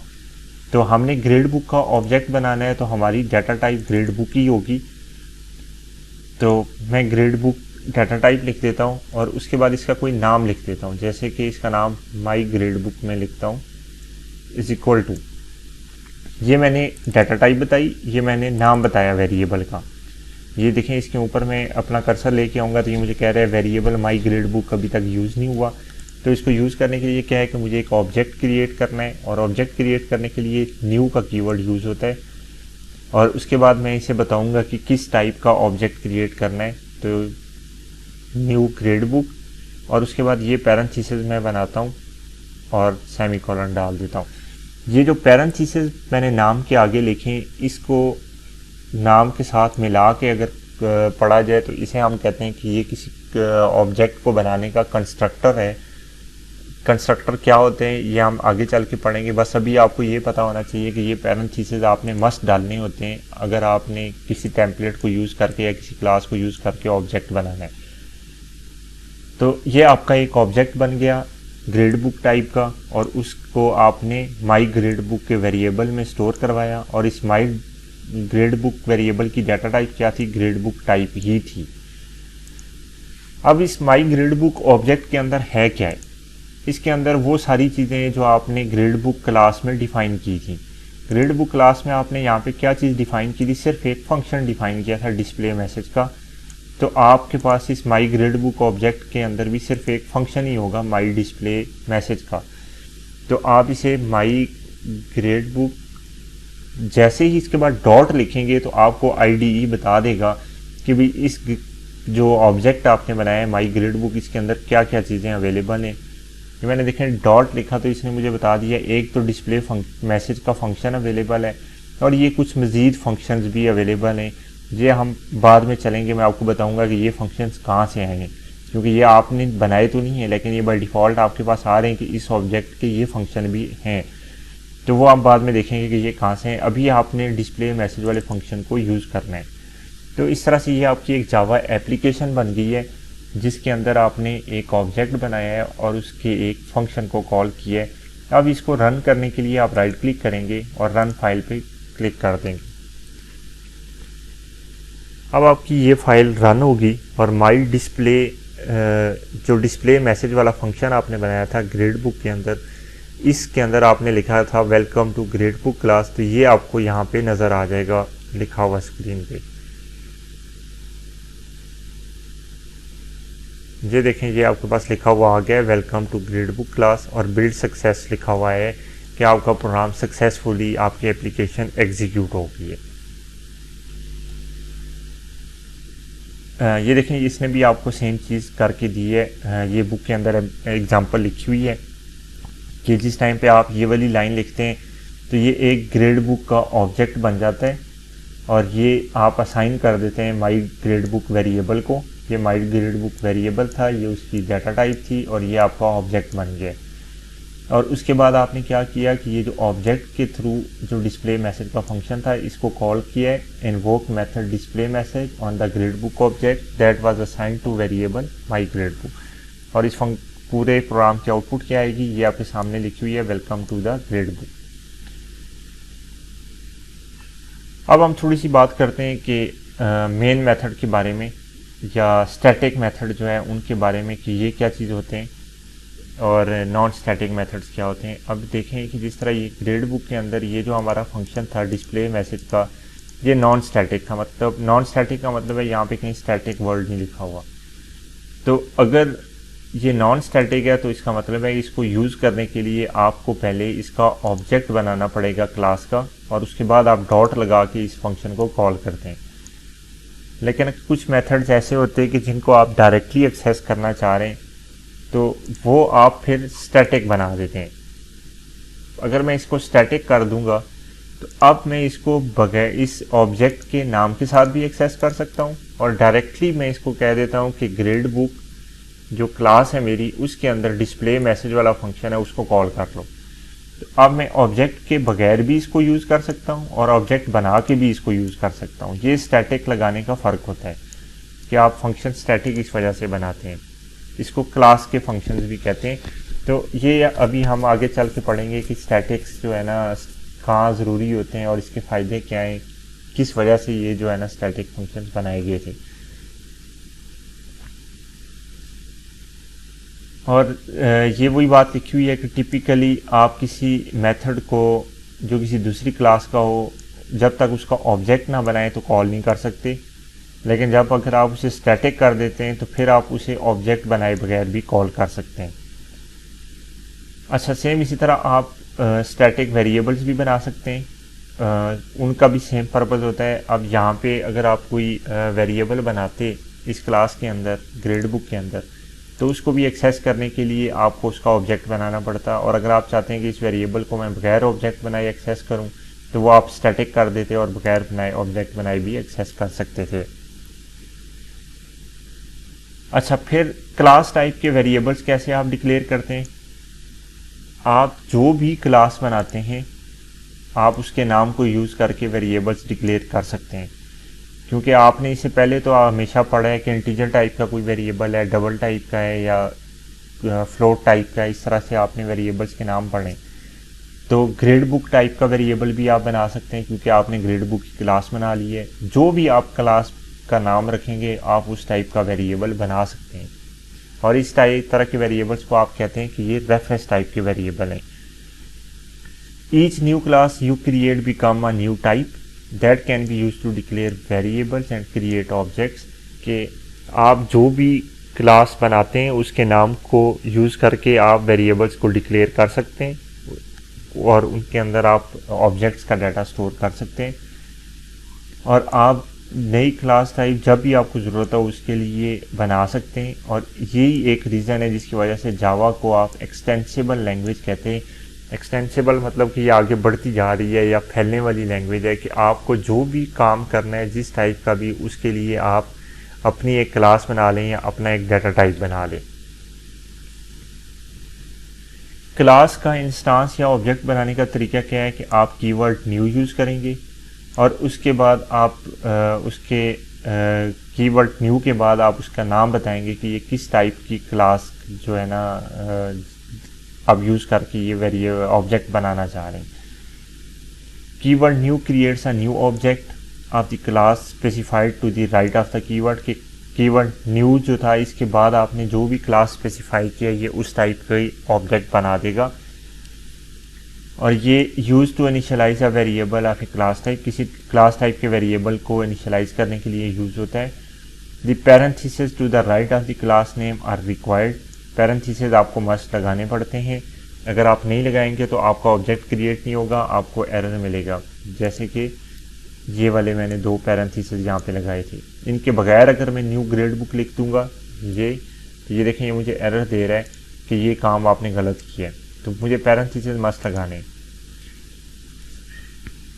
तो हमने ग्रेड बुक का ऑब्जेक्ट बनाना है तो हमारी डाटा टाइप ग्रेड बुक ही होगी। तो मैं ग्रेड बुक डाटा टाइप लिख देता हूँ और उसके बाद इसका कोई नाम लिख देता हूँ, जैसे कि इसका नाम माई ग्रेड बुक में लिखता हूँ इज इक्वल टू, ये मैंने डाटा टाइप बताई, ये मैंने नाम बताया वेरिएबल का। ये देखें, इसके ऊपर मैं अपना कर्सर लेके आऊँगा तो ये मुझे कह रहा है वेरिएबल माई ग्रेड बुक अभी तक यूज़ नहीं हुआ। तो इसको यूज़ करने के लिए क्या है कि मुझे एक ऑब्जेक्ट क्रिएट करना है, और ऑब्जेक्ट क्रिएट करने के लिए न्यू का कीवर्ड यूज़ होता है, और उसके बाद मैं इसे बताऊंगा कि किस टाइप का ऑब्जेक्ट क्रिएट करना है। तो न्यू ग्रेड बुक, और उसके बाद ये पैरेंथेसिस मैं बनाता हूँ और सेमीकोलन डाल देता हूँ। ये जो पैरेंथेसिस मैंने नाम के आगे लिखे, इसको नाम के साथ मिला के अगर पढ़ा जाए तो इसे हम कहते हैं कि ये किसी ऑब्जेक्ट को बनाने का कंस्ट्रक्टर है। कंस्ट्रक्टर क्या होते हैं ये हम आगे चल के पढ़ेंगे, बस अभी आपको ये पता होना चाहिए कि ये पैरेंथेसिस आपने मस्ट डालने होते हैं अगर आपने किसी टेम्पलेट को यूज़ करके या किसी क्लास को यूज़ करके ऑब्जेक्ट बनाना है। तो ये आपका एक ऑब्जेक्ट बन गया ग्रेड बुक टाइप का, और उसको आपने माई ग्रेड बुक के वेरिएबल में स्टोर करवाया, और इस माई ग्रेड बुक वेरिएबल की डाटा टाइप क्या थी, ग्रेड बुक टाइप ही थी। अब इस माई ग्रेड बुक ऑब्जेक्ट के अंदर है क्या है, इसके अंदर वो सारी चीज़ें जो आपने ग्रेड बुक क्लास में डिफ़ाइन की थी। ग्रेड बुक क्लास में आपने यहाँ पे क्या चीज़ डिफ़ाइन की थी, सिर्फ एक फंक्शन डिफ़ाइन किया था डिस्प्ले मैसेज का। तो आपके पास इस माई ग्रेड बुक ऑब्जेक्ट के अंदर भी सिर्फ एक फंक्शन ही होगा माई डिस्प्ले मैसेज का। तो आप इसे माई ग्रेड बुक जैसे ही इसके बाद डॉट लिखेंगे तो आपको आईडीई बता देगा कि भाई इस जो ऑब्जेक्ट आपने बनाया है माई ग्रिड बुक, इसके अंदर क्या क्या चीज़ें अवेलेबल हैं। ये मैंने देखें डॉट लिखा तो इसने मुझे बता दिया एक तो डिस्प्ले मैसेज का फंक्शन अवेलेबल है और ये कुछ मज़ीद फंक्शंस भी अवेलेबल हैं। ये हम बाद में चलेंगे, मैं आपको बताऊंगा कि ये फंक्शंस कहाँ से आए हैं, क्योंकि ये आपने बनाए तो नहीं है लेकिन ये बाय डिफ़ॉल्ट आपके पास आ रहे हैं कि इस ऑब्जेक्ट के ये फंक्शन भी हैं। तो वो आप बाद में देखेंगे कि ये कहाँ से हैं। अभी आपने डिस्प्ले मैसेज वाले फंक्शन को यूज़ करना है। तो इस तरह से ये आपकी एक जावा एप्लीकेशन बन गई है जिसके अंदर आपने एक ऑब्जेक्ट बनाया है और उसके एक फंक्शन को कॉल किया है। अब इसको रन करने के लिए आप राइट क्लिक करेंगे और रन फाइल पे क्लिक कर देंगे। अब आपकी ये फाइल रन होगी और माई डिस्प्ले जो डिस्प्ले मैसेज वाला फंक्शन आपने बनाया था ग्रेड बुक के अंदर, इसके अंदर आपने लिखा था welcome to grade book class, तो ये आपको यहाँ पे नज़र आ जाएगा लिखा हुआ स्क्रीन पे। ये देखें ये आपके पास लिखा हुआ आ गया है welcome to grade book class और बिल्ड सक्सेस लिखा हुआ है कि आपका प्रोग्राम सक्सेसफुली आपकी एप्लीकेशन एग्जीक्यूट हो गई है। ये देखें इसने भी आपको सेम चीज़ करके दी है। ये बुक के अंदर एग्जांपल लिखी हुई है कि जिस टाइम पे आप ये वाली लाइन लिखते हैं तो ये एक ग्रेड बुक का ऑब्जेक्ट बन जाता है और ये आप असाइन कर देते हैं माई ग्रेड बुक वेरिएबल को। ये माई ग्रेड बुक वेरिएबल था, ये उसकी डाटा टाइप थी और ये आपका ऑब्जेक्ट बन गया। और उसके बाद आपने क्या किया कि ये जो ऑब्जेक्ट के थ्रू जो डिस्प्ले मैसेज का फंक्शन था इसको कॉल किया है invoke method display message on the grade book object that was assigned two variable my grade book. और इस पूरे प्रोग्राम की आउटपुट क्या आएगी ये आपके सामने लिखी हुई है welcome to the grade book. अब हम थोड़ी सी बात करते हैं कि मेन मेथड के बारे में या स्टैटिक मेथड जो है उनके बारे में कि ये क्या चीज़ होते हैं और नॉन स्टैटिक मेथड्स क्या होते हैं। अब देखें कि जिस तरह ये ग्रेड बुक के अंदर ये जो हमारा फंक्शन था डिस्प्ले मैसेज का ये नॉन स्टैटिक था। मतलब नॉन स्टैटिक का मतलब है यहाँ पे कहीं स्टैटिक वर्ड नहीं लिखा हुआ। तो अगर ये नॉन स्टैटिक है तो इसका मतलब है इसको यूज़ करने के लिए आपको पहले इसका ऑब्जेक्ट बनाना पड़ेगा क्लास का और उसके बाद आप डॉट लगा के इस फंक्शन को कॉल करते हैं। लेकिन कुछ मेथड्स ऐसे होते हैं कि जिनको आप डायरेक्टली एक्सेस करना चाह रहे हैं तो वो आप फिर स्टैटिक बना देते हैं। अगर मैं इसको स्टैटिक कर दूंगा तो अब मैं इसको बगैर इस ऑब्जेक्ट के नाम के साथ भी एक्सेस कर सकता हूं और डायरेक्टली मैं इसको कह देता हूं कि ग्रेड बुक जो क्लास है मेरी उसके अंदर डिस्प्ले मैसेज वाला फंक्शन है उसको कॉल कर लो। तो अब मैं ऑब्जेक्ट के बगैर भी इसको यूज़ कर सकता हूं और ऑब्जेक्ट बना के भी इसको यूज़ कर सकता हूं। ये स्टैटिक लगाने का फ़र्क होता है कि आप फंक्शन स्टैटिक इस वजह से बनाते हैं। इसको क्लास के फंक्शंस भी कहते हैं। तो ये अभी हम आगे चल के पढ़ेंगे कि स्टैटिक्स जो है ना कहाँ ज़रूरी होते हैं और इसके फ़ायदे क्या हैं, किस वजह से ये जो है ना स्टैटिक फंक्शंस बनाए गए थे। और ये वही बात लिखी हुई है कि टिपिकली आप किसी मेथड को जो किसी दूसरी क्लास का हो जब तक उसका ऑब्जेक्ट ना बनाए तो कॉल नहीं कर सकते, लेकिन जब अगर आप उसे स्टैटिक कर देते हैं तो फिर आप उसे ऑब्जेक्ट बनाए बगैर भी कॉल कर सकते हैं। अच्छा सेम इसी तरह आप स्टैटिक वेरिएबल्स भी बना सकते हैं। उनका भी सेम पर्पज़ होता है। अब यहाँ पे अगर आप कोई वेरिएबल बनाते इस क्लास के अंदर ग्रेड बुक के अंदर तो उसको भी एक्सेस करने के लिए आपको उसका ऑब्जेक्ट बनाना पड़ता। और अगर आप चाहते हैं कि इस वेरिएबल को मैं बगैर ऑब्जेक्ट बनाए एक्सेस करूं तो वो आप स्टैटिक कर देते और बगैर बनाए ऑब्जेक्ट बनाए भी एक्सेस कर सकते थे। अच्छा फिर क्लास टाइप के वेरिएबल्स कैसे आप डिक्लेयर करते हैं। आप जो भी क्लास बनाते हैं आप उसके नाम को यूज़ करके वेरिएबल्स डिक्लेयर कर सकते हैं, क्योंकि आपने इससे पहले तो हमेशा पढ़ा है कि इंटीजर टाइप का कोई वेरिएबल है, डबल टाइप का है या फ्लोट टाइप का है, इस तरह से आपने वेरिएबल्स के नाम पढ़े। तो ग्रेड बुक टाइप का वेरिएबल भी आप बना सकते हैं क्योंकि आपने ग्रेड बुक की क्लास बना ली है। जो भी आप क्लास का नाम रखेंगे आप उस टाइप का वेरिएबल बना सकते हैं और इस तरह के वेरिएबल्स को आप कहते हैं कि ये रेफरेंस टाइप के वेरिएबल हैं। Each new class you create become a new type that can be use to declare variables and create objects. के आप जो भी क्लास बनाते हैं उसके नाम को यूज़ करके आप वेरिएबल्स को डिक्लेयर कर सकते हैं, और उनके अंदर आप ऑब्जेक्ट्स का डाटा स्टोर कर सकते हैं। और आप नई क्लास टाइप जब भी आपको ज़रूरत हो उसके लिए बना सकते हैं। और यही एक रीज़न है जिसकी वजह से जावा को आप एक्सटेंसिबल लैंग्वेज कहते हैं। एक्सटेंसिबल मतलब कि ये आगे बढ़ती जा रही है या फैलने वाली लैंग्वेज है, कि आपको जो भी काम करना है जिस टाइप का भी, उसके लिए आप अपनी एक क्लास बना लें या अपना एक डाटा टाइप बना लें। क्लास का इंस्टांस या ऑब्जेक्ट बनाने का तरीका क्या है कि आप कीवर्ड न्यू यूज़ करेंगे और उसके बाद आप उसके कीवर्ड न्यू के बाद आप उसका नाम बताएंगे कि ये किस टाइप की क्लास जो है ना आप यूज़ करके ये वेरिएबल ऑब्जेक्ट बनाना चाह रहे हैं। Keyword new creates a new object of the class specified to the right of the keyword. के कीवर्ड न्यू जो था इसके बाद आपने जो भी क्लास स्पेसिफाई किया ये उस टाइप का ऑब्जेक्ट बना देगा। और ये use to initialize a variable of a class type, किसी क्लास टाइप के वेरिएबल को इनिशियलाइज करने के लिए यूज होता है। The parenthesis to the right of the class name are required. Parenthesis आपको मस्ट लगाने पड़ते हैं, अगर आप नहीं लगाएंगे तो आपका ऑब्जेक्ट क्रिएट नहीं होगा, आपको एरर मिलेगा। जैसे कि ये वाले मैंने 2 पैरेंथेसिस यहाँ पे लगाए थे, इनके बगैर अगर मैं न्यू ग्रेड बुक लिख दूंगा तो ये देखें ये मुझे एरर दे रहा है कि ये काम आपने गलत किया है, तो मुझे पैरेंथेसिस मस्ट लगाने।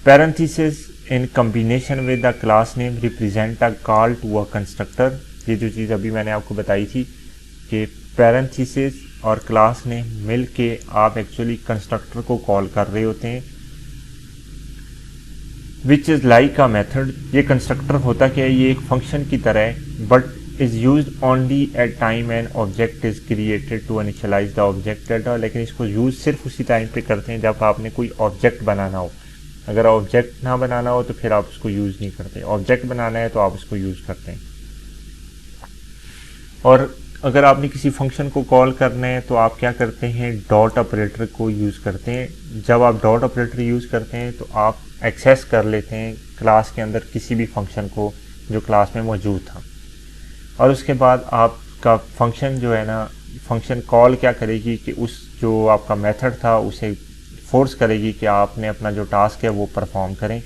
Parenthesis in combination with the class name represent a call to a constructor. ये जो चीज़ अभी मैंने आपको बताई थी कि पैरेंथेसिस और क्लास नेम मिल के आप एक्चुअली कंस्ट्रक्टर को कॉल कर रहे होते हैं, which is like a method. ये कंस्ट्रक्टर होता क्या है, ये एक फंक्शन की तरह है, but is use only at time an object is created to initialize the object data. लेकिन इसको यूज़ सिर्फ उसी टाइम पे करते हैं जब आपने कोई ऑब्जेक्ट बनाना हो। अगर ऑब्जेक्ट ना बनाना हो तो फिर आप उसको यूज़ नहीं करते, ऑब्जेक्ट बनाना है तो आप उसको यूज़ करते हैं। और अगर आपने किसी फंक्शन को कॉल करना है तो आप क्या करते हैं, डॉट ऑपरेटर को यूज़ करते हैं। जब आप डॉट ऑपरेटर यूज़ करते हैं तो आप एक्सेस कर लेते हैं क्लास के अंदर किसी भी फंक्शन को जो क्लास में मौजूद था। और उसके बाद आपका फंक्शन जो है ना, फंक्शन कॉल क्या करेगी कि उस जो आपका मेथड था उसे फोर्स करेगी कि आपने अपना जो टास्क है वो परफॉर्म करें।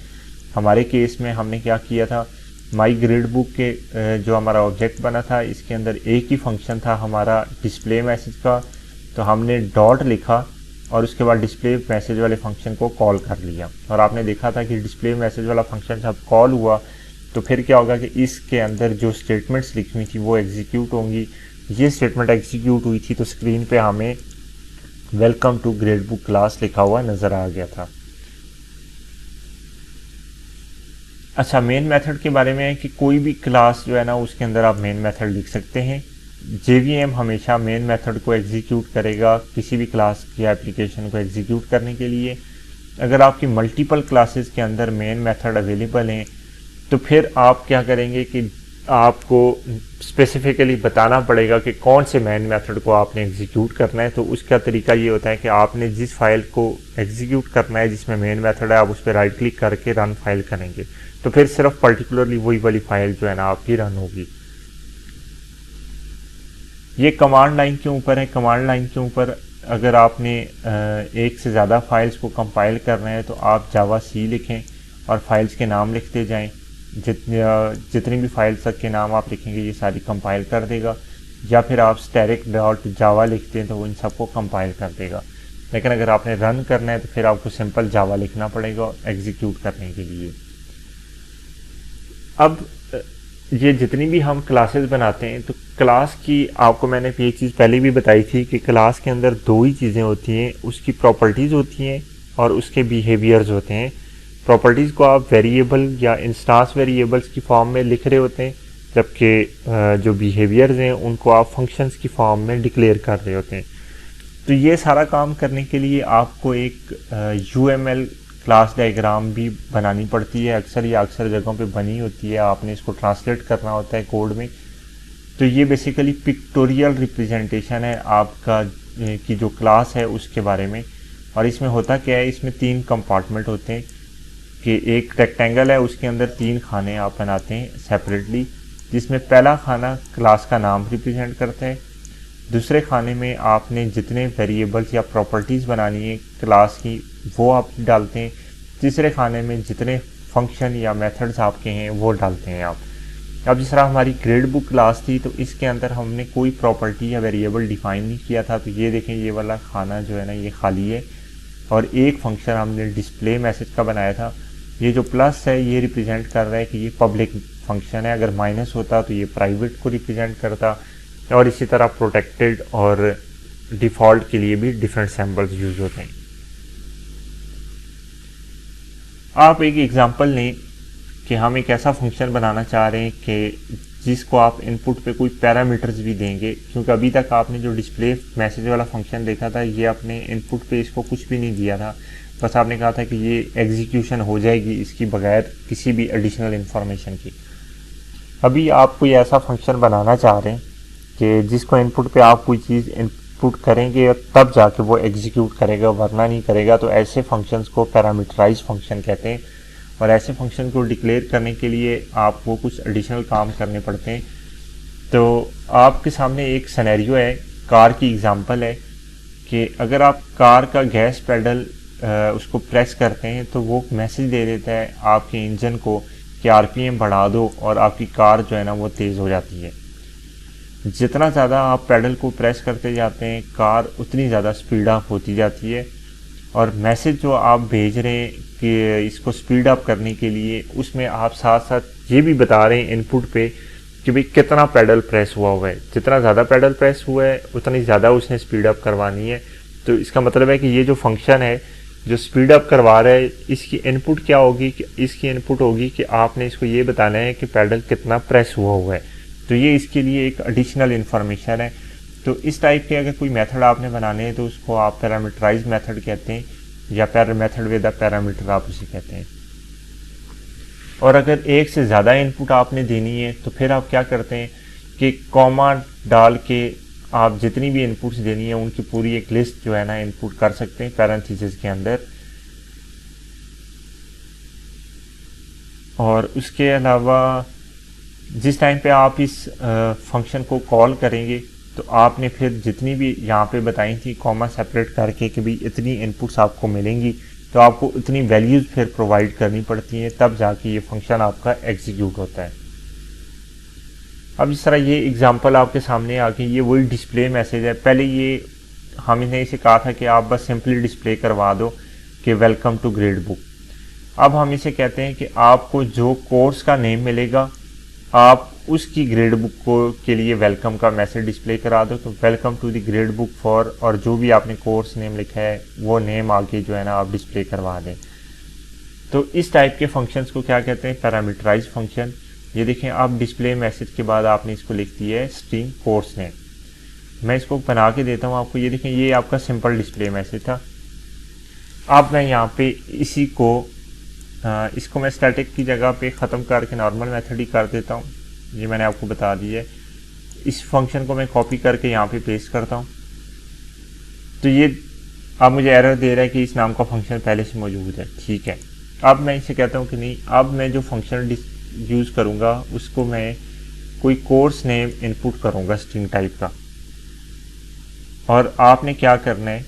हमारे केस में हमने क्या किया था, माई ग्रेड बुक के जो हमारा ऑब्जेक्ट बना था इसके अंदर एक ही फंक्शन था हमारा डिस्प्ले मैसेज का, तो हमने डॉट लिखा और उसके बाद डिस्प्ले मैसेज वाले फंक्शन को कॉल कर लिया। और आपने देखा था कि डिस्प्ले मैसेज वाला फंक्शन जब कॉल हुआ तो फिर क्या होगा कि इसके अंदर जो स्टेटमेंट्स लिखी हुई थी वो एग्जीक्यूट होंगी। ये स्टेटमेंट एग्जीक्यूट हुई थी तो स्क्रीन पे हमें welcome to grade book class लिखा हुआ नज़र आ गया था। अच्छा, मेन मेथड के बारे में है कि कोई भी क्लास जो है ना उसके अंदर आप मेन मेथड लिख सकते हैं। JVM हमेशा मेन मेथड को एग्जीक्यूट करेगा किसी भी क्लास की एप्लीकेशन को एग्जीक्यूट करने के लिए। अगर आपकी मल्टीपल क्लासेस के अंदर मेन मेथड अवेलेबल हैं तो फिर आप क्या करेंगे कि आपको स्पेसिफिकली बताना पड़ेगा कि कौन से मेन मेथड को आपने एग्जीक्यूट करना है। तो उसका तरीका ये होता है कि आपने जिस फाइल को एग्जीक्यूट करना है जिसमें मेन मेथड है आप उस पर राइट क्लिक करके रन फाइल करेंगे, तो फिर सिर्फ पर्टिकुलरली वही वाली फाइल जो है ना आपकी रन होगी। ये कमांड लाइन के ऊपर है। कमांड लाइन के ऊपर अगर आपने एक से ज़्यादा फाइल्स को कंपाइल करना है तो आप जावा सी लिखें और फाइल्स के नाम लिखते जाएं। जितनी भी फाइल्स तक के नाम आप लिखेंगे ये सारी कंपाइल कर देगा, या फिर आप स्टैटिक डॉट जावा लिखते हैं तो वो इन सबको कंपाइल कर देगा। लेकिन अगर आपने रन करना है तो फिर आपको सिंपल जावा लिखना पड़ेगा एग्जीक्यूट करने के लिए। अब ये जितनी भी हम क्लासेस बनाते हैं तो क्लास की आपको मैंने ये चीज़ पहले भी बताई थी कि क्लास के अंदर 2 ही चीज़ें होती हैं, उसकी प्रॉपर्टीज़ होती हैं और उसके बिहेवियर्स होते हैं। प्रॉपर्टीज़ को आप वेरिएबल या इंस्टांस वेरिएबल्स की फॉर्म में लिख रहे होते हैं, जबकि जो बिहेवियर्स हैं उनको आप फंक्शंस की फॉर्म में डिक्लेयर कर रहे होते हैं। तो ये सारा काम करने के लिए आपको एक UML क्लास डायग्राम भी बनानी पड़ती है। अक्सर जगहों पे बनी होती है, आपने इसको ट्रांसलेट करना होता है कोड में। तो ये बेसिकली पिक्टोरियल रिप्रेजेंटेशन है आपका की जो क्लास है उसके बारे में। और इसमें होता क्या है, इसमें 3 कंपार्टमेंट होते हैं कि एक रेक्टेंगल है उसके अंदर 3 खाने आप बनाते हैं सेपरेटली, जिसमें पहला खाना क्लास का नाम रिप्रेजेंट करता है, दूसरे खाने में आपने जितने वेरिएबल्स या प्रॉपर्टीज़ बनानी है क्लास की वो आप डालते हैं। तीसरे खाने में जितने फंक्शन या मेथड्स आपके हैं वो डालते हैं आप। अब जिस तरह हमारी ग्रेड बुक क्लास थी तो इसके अंदर हमने कोई प्रॉपर्टी या वेरिएबल डिफाइन नहीं किया था, तो ये देखें ये वाला खाना जो है ना ये खाली है और एक फंक्शन हमने डिस्प्ले मैसेज का बनाया था। ये जो प्लस है ये रिप्रेजेंट कर रहा है कि ये पब्लिक फंक्शन है, अगर माइनस होता तो ये प्राइवेट को रिप्रेजेंट करता, और इसी तरह प्रोटेक्टेड और डिफ़ॉल्ट के लिए भी डिफरेंट सिंबल्स यूज होते हैं। आप एक एग्जांपल लें कि हम एक ऐसा फंक्शन बनाना चाह रहे हैं कि जिसको आप इनपुट पे कोई पैरामीटर्स भी देंगे, क्योंकि अभी तक आपने जो डिस्प्ले मैसेज वाला फंक्शन देखा था ये आपने इनपुट पे इसको कुछ भी नहीं दिया था, बस आपने कहा था कि ये एग्जीक्यूशन हो जाएगी इसकी बगैर किसी भी एडिशनल इंफॉर्मेशन की। अभी आप कोई ऐसा फंक्शन बनाना चाह रहे हैं कि जिसको इनपुट पे आप कोई चीज़ इनपुट करेंगे और तब जाके वो एग्जीक्यूट करेगा, वरना नहीं करेगा, तो ऐसे फंक्शंस को पैरामीटराइज फंक्शन कहते हैं। और ऐसे फंक्शन को डिक्लेयर करने के लिए आपको कुछ एडिशनल काम करने पड़ते हैं। तो आपके सामने एक सिनेरियो है, कार की एग्जांपल है कि अगर आप कार का गैस पेडल उसको प्रेस करते हैं तो वो मैसेज दे देता है आपके इंजन को कि आरपीएम बढ़ा दो और आपकी कार जो है ना वो तेज़ हो जाती है। जितना ज़्यादा आप पेडल को प्रेस करते जाते हैं कार उतनी ज़्यादा स्पीड अप होती जाती है, और मैसेज जो आप भेज रहे हैं कि इसको स्पीड अप करने के लिए उसमें आप साथ साथ ये भी बता रहे हैं इनपुट पे कि भाई कितना पेडल प्रेस हुआ है। जितना ज़्यादा पेडल प्रेस हुआ है उतनी ज़्यादा उसने स्पीड अप करवानी है। तो इसका मतलब है कि ये जो फंक्शन है जो स्पीड अप करवा रहा है इसकी इनपुट क्या होगी कि इसकी इनपुट होगी कि आपने इसको ये बताना है कि पेडल कितना प्रेस हुआ है। तो ये इसके लिए एक एडिशनल इन्फॉर्मेशन है। तो इस टाइप के अगर कोई मेथड आपने बनाने हैं तो उसको आप पैरामीटराइज मेथड कहते हैं, या मेथड विद अ पैरामीटर आप उसे कहते हैं। और अगर एक से ज़्यादा इनपुट आपने देनी है तो फिर आप क्या करते हैं कि कॉमा डाल के आप जितनी भी इनपुट्स देनी है उनकी पूरी एक लिस्ट जो है ना इनपुट कर सकते हैं पैरेंथेसिस के अंदर। और उसके अलावा जिस टाइम पे आप इस फंक्शन को कॉल करेंगे तो आपने फिर जितनी भी यहाँ पे बताई थी कॉमा सेपरेट करके कि भाई इतनी इनपुट्स आपको मिलेंगी, तो आपको इतनी वैल्यूज़ फिर प्रोवाइड करनी पड़ती हैं, तब जाके ये फंक्शन आपका एग्जीक्यूट होता है। अब इस तरह ये एग्जांपल आपके सामने आ गई, ये वही डिस्प्ले मैसेज है। पहले ये हमने इसे कहा था कि आप बस सिंपली डिस्प्ले करवा दो कि वेलकम टू ग्रेड बुक। अब हम इसे कहते हैं कि आपको जो कोर्स का नेम मिलेगा आप उसकी ग्रेड बुक को के लिए वेलकम का मैसेज डिस्प्ले करा दो। तो welcome to the grade book for, और जो भी आपने कोर्स नेम लिखा है वो नेम आगे जो है ना आप डिस्प्ले करवा दें। तो इस टाइप के फंक्शंस को क्या कहते हैं, पैरामीटराइज फंक्शन। ये देखें आप डिस्प्ले मैसेज के बाद आपने इसको लिख दिया है स्ट्रिंग कोर्स नेम। मैं इसको बना के देता हूँ आपको। ये देखें ये आपका सिंपल डिस्प्ले मैसेज था। अब मैं यहाँ पे इसी को इसको मैं स्टैटिक की जगह पे ख़त्म करके नॉर्मल मेथड ही कर देता हूँ। ये मैंने आपको बता दिया है। इस फंक्शन को मैं कॉपी करके यहाँ पे पेस्ट करता हूँ। तो ये अब मुझे एरर दे रहा है कि इस नाम का फंक्शन पहले से मौजूद है। ठीक है, अब मैं इसे कहता हूँ कि नहीं, अब मैं जो फंक्शन यूज़ करूँगा उसको मैं कोई कोर्स नेम इनपुट करूँगा स्ट्रिंग टाइप का। और आपने क्या करना है,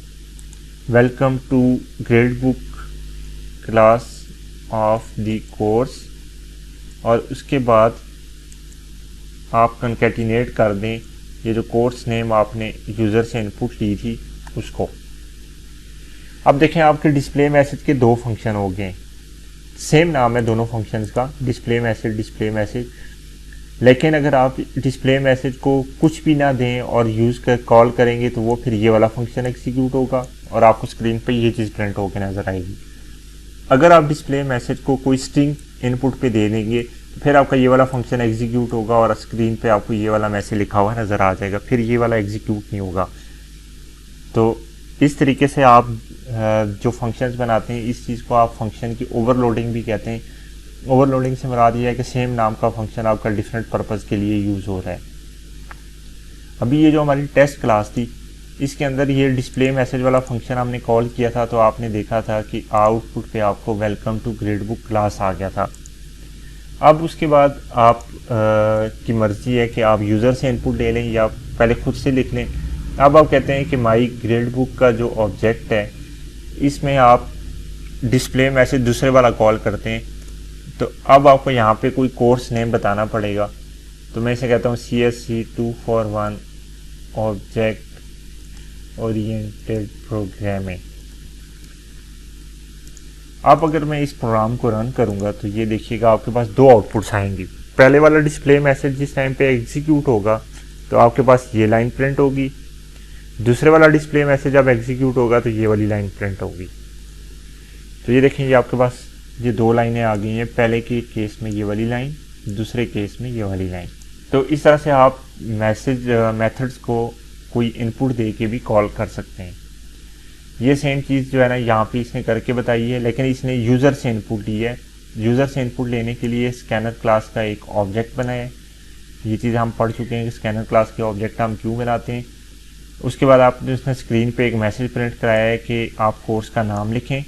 welcome to grade book class of the course, और उसके बाद आप कंकैटिनेट कर दें ये जो कोर्स नेम आपने यूज़र से इनपुट ली थी उसको। अब देखें आपके डिस्प्ले मैसेज के दो फंक्शन हो गए, सेम नाम है दोनों फंक्शंस का, डिस्प्ले मैसेज। लेकिन अगर आप डिस्प्ले मैसेज को कुछ भी ना दें और यूज़ कर कॉल करेंगे तो वो फिर ये वाला फंक्शन एग्जीक्यूट होगा और आपको स्क्रीन पे ये चीज़ प्रिंट होकर नज़र आएगी। अगर आप डिस्प्ले मैसेज को कोई स्ट्रिंग इनपुट पे दे देंगे तो फिर आपका ये वाला फंक्शन एग्जीक्यूट होगा और स्क्रीन पे आपको ये वाला मैसेज लिखा हुआ नज़र आ जाएगा, फिर ये वाला एग्जीक्यूट नहीं होगा। तो इस तरीके से आप जो फंक्शंस बनाते हैं इस चीज़ को आप फंक्शन की ओवरलोडिंग भी कहते हैं। ओवरलोडिंग से मुराद ये है कि सेम नाम का फंक्शन आपका डिफरेंट पर्पज़ के लिए यूज़ हो रहा है। अभी ये जो हमारी टेस्ट क्लास थी इसके अंदर ये डिस्प्ले मैसेज वाला फंक्शन हमने कॉल किया था, तो आपने देखा था कि आउटपुट पे आपको welcome to grade book class आ गया था। अब उसके बाद आप की मर्ज़ी है कि आप यूज़र से इनपुट ले लें या पहले खुद से लिख लें। अब आप कहते हैं कि माई ग्रेड बुक का जो ऑब्जेक्ट है इसमें आप डिस्प्ले मैसेज दूसरे वाला कॉल करते हैं, तो अब आपको यहाँ पे कोई कोर्स नेम बताना पड़ेगा। तो मैं इसे कहता हूँ CSC241 ऑब्जेक्ट ओरिएंटेड प्रोग्रामिंग। अब अगर मैं इस प्रोग्राम को रन करूँगा तो ये देखिएगा आपके पास दो आउटपुट्स आएंगे। पहले वाला डिस्प्ले मैसेज जिस टाइम पे एग्जीक्यूट होगा तो आपके पास ये लाइन प्रिंट होगी, दूसरे वाला डिस्प्ले मैसेज जब एग्जीक्यूट होगा तो ये वाली लाइन प्रिंट होगी। तो ये देखें, ये आपके पास ये दो लाइनें आ गई हैं, पहले के केस में ये वाली लाइन, दूसरे केस में ये वाली लाइन। तो इस तरह से आप मैसेज मेथड्स को कोई इनपुट दे के भी कॉल कर सकते हैं। ये सेम चीज़ जो है ना यहाँ पे इसने करके बताई है, लेकिन इसने यूज़र से इनपुट ली है। यूज़र से इनपुट लेने के लिए स्कैनर क्लास का एक ऑब्जेक्ट बनाया है। ये चीज़ हम पढ़ चुके हैं कि स्कैनर क्लास के ऑब्जेक्ट हम क्यों बनाते हैं। उसके बाद आपने उसने स्क्रीन पे एक मैसेज प्रिंट कराया है कि आप कोर्स का नाम लिखें।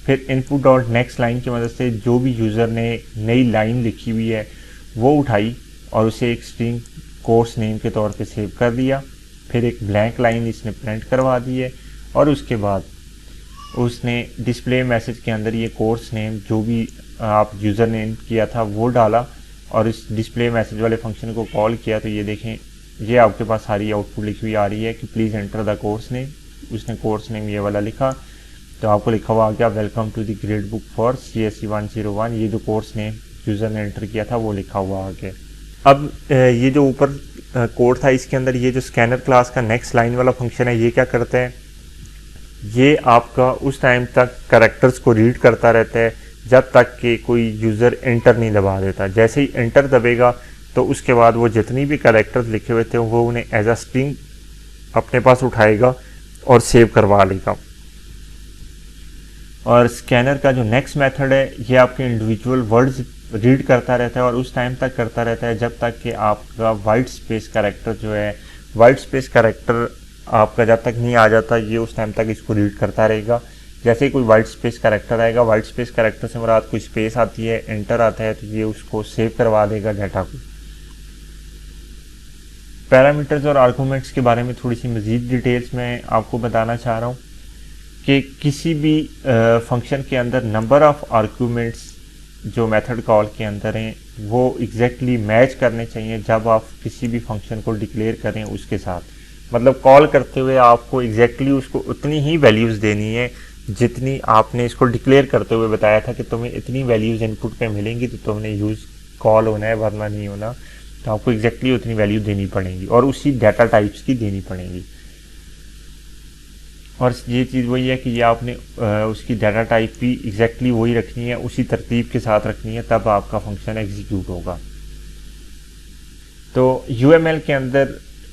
फिर इनपुट डॉट नेक्स्ट लाइन की मदद से जो भी यूज़र ने नई लाइन लिखी हुई है वो उठाई और उसे एक स्ट्रिंग कोर्स नेम के तौर पे सेव कर दिया। फिर एक ब्लैंक लाइन इसने प्रिंट करवा दी है और उसके बाद उसने डिस्प्ले मैसेज के अंदर ये कोर्स नेम जो भी आप यूज़र ने किया था वो डाला और इस डिस्प्ले मैसेज वाले फंक्शन को कॉल किया। तो ये देखें, ये आपके पास सारी आउटपुट लिखी हुई आ रही है कि please enter the course name. उसने कोर्स नेम ये वाला लिखा तो आपको लिखा हुआ आ गया welcome to the grade book for CSC101। ये जो कोर्स नेम यूज़र ने एंटर किया था वो लिखा हुआ आ गया। अब ये जो ऊपर कोड था इसके अंदर ये जो स्कैनर क्लास का नेक्स्ट लाइन वाला फंक्शन है ये क्या करता है, ये आपका उस टाइम तक कैरेक्टर्स को रीड करता रहता है जब तक कि कोई यूज़र एंटर नहीं दबा देता। जैसे ही एंटर दबेगा तो उसके बाद वो जितनी भी कैरेक्टर्स लिखे हुए थे वो उन्हें एज अ स्ट्रिंग अपने पास उठाएगा और सेव करवा लेगा। और स्कैनर का जो नेक्स्ट मेथड है ये आपके इंडिविजुअल वर्ड्स रीड करता रहता है और उस टाइम तक करता रहता है जब तक कि आपका वाइट स्पेस कैरेक्टर जो है, वाइट स्पेस कैरेक्टर आपका जब तक नहीं आ जाता ये उस टाइम तक इसको रीड करता रहेगा। जैसे ही कोई वाइट स्पेस कैरेक्टर आएगा, वाइट स्पेस कैरेक्टर से मुराद कोई स्पेस आती है, एंटर आता है, तो ये उसको सेव करवा देगा डाटा को। पैरामीटर्स और आर्गूमेंट्स के बारे में थोड़ी सी मज़ीद डिटेल्स मैं आपको बताना चाह रहा हूँ कि किसी भी फंक्शन के अंदर नंबर ऑफ आर्गूमेंट्स जो मेथड कॉल के अंदर हैं वो एग्जैक्टली मैच करने चाहिए जब आप किसी भी फंक्शन को डिक्लेयर करें उसके साथ। मतलब कॉल करते हुए आपको एग्जैक्टली उसको उतनी ही वैल्यूज़ देनी है जितनी आपने इसको डिक्लेयर करते हुए बताया था कि तुम्हें इतनी वैल्यूज़ इनपुट पे मिलेंगी तो तुमने यूज़ कॉल होना है, वरना नहीं होना। तो आपको एग्जैक्टली उतनी वैल्यू देनी पड़ेगी और उसी डाटा टाइप्स की देनी पड़ेगी। और ये चीज़ वही है कि ये आपने उसकी डाटा टाइप भी एग्जैक्टली वही रखनी है, उसी तरतीब के साथ रखनी है, तब आपका फंक्शन एग्जीक्यूट होगा। तो UML के अंदर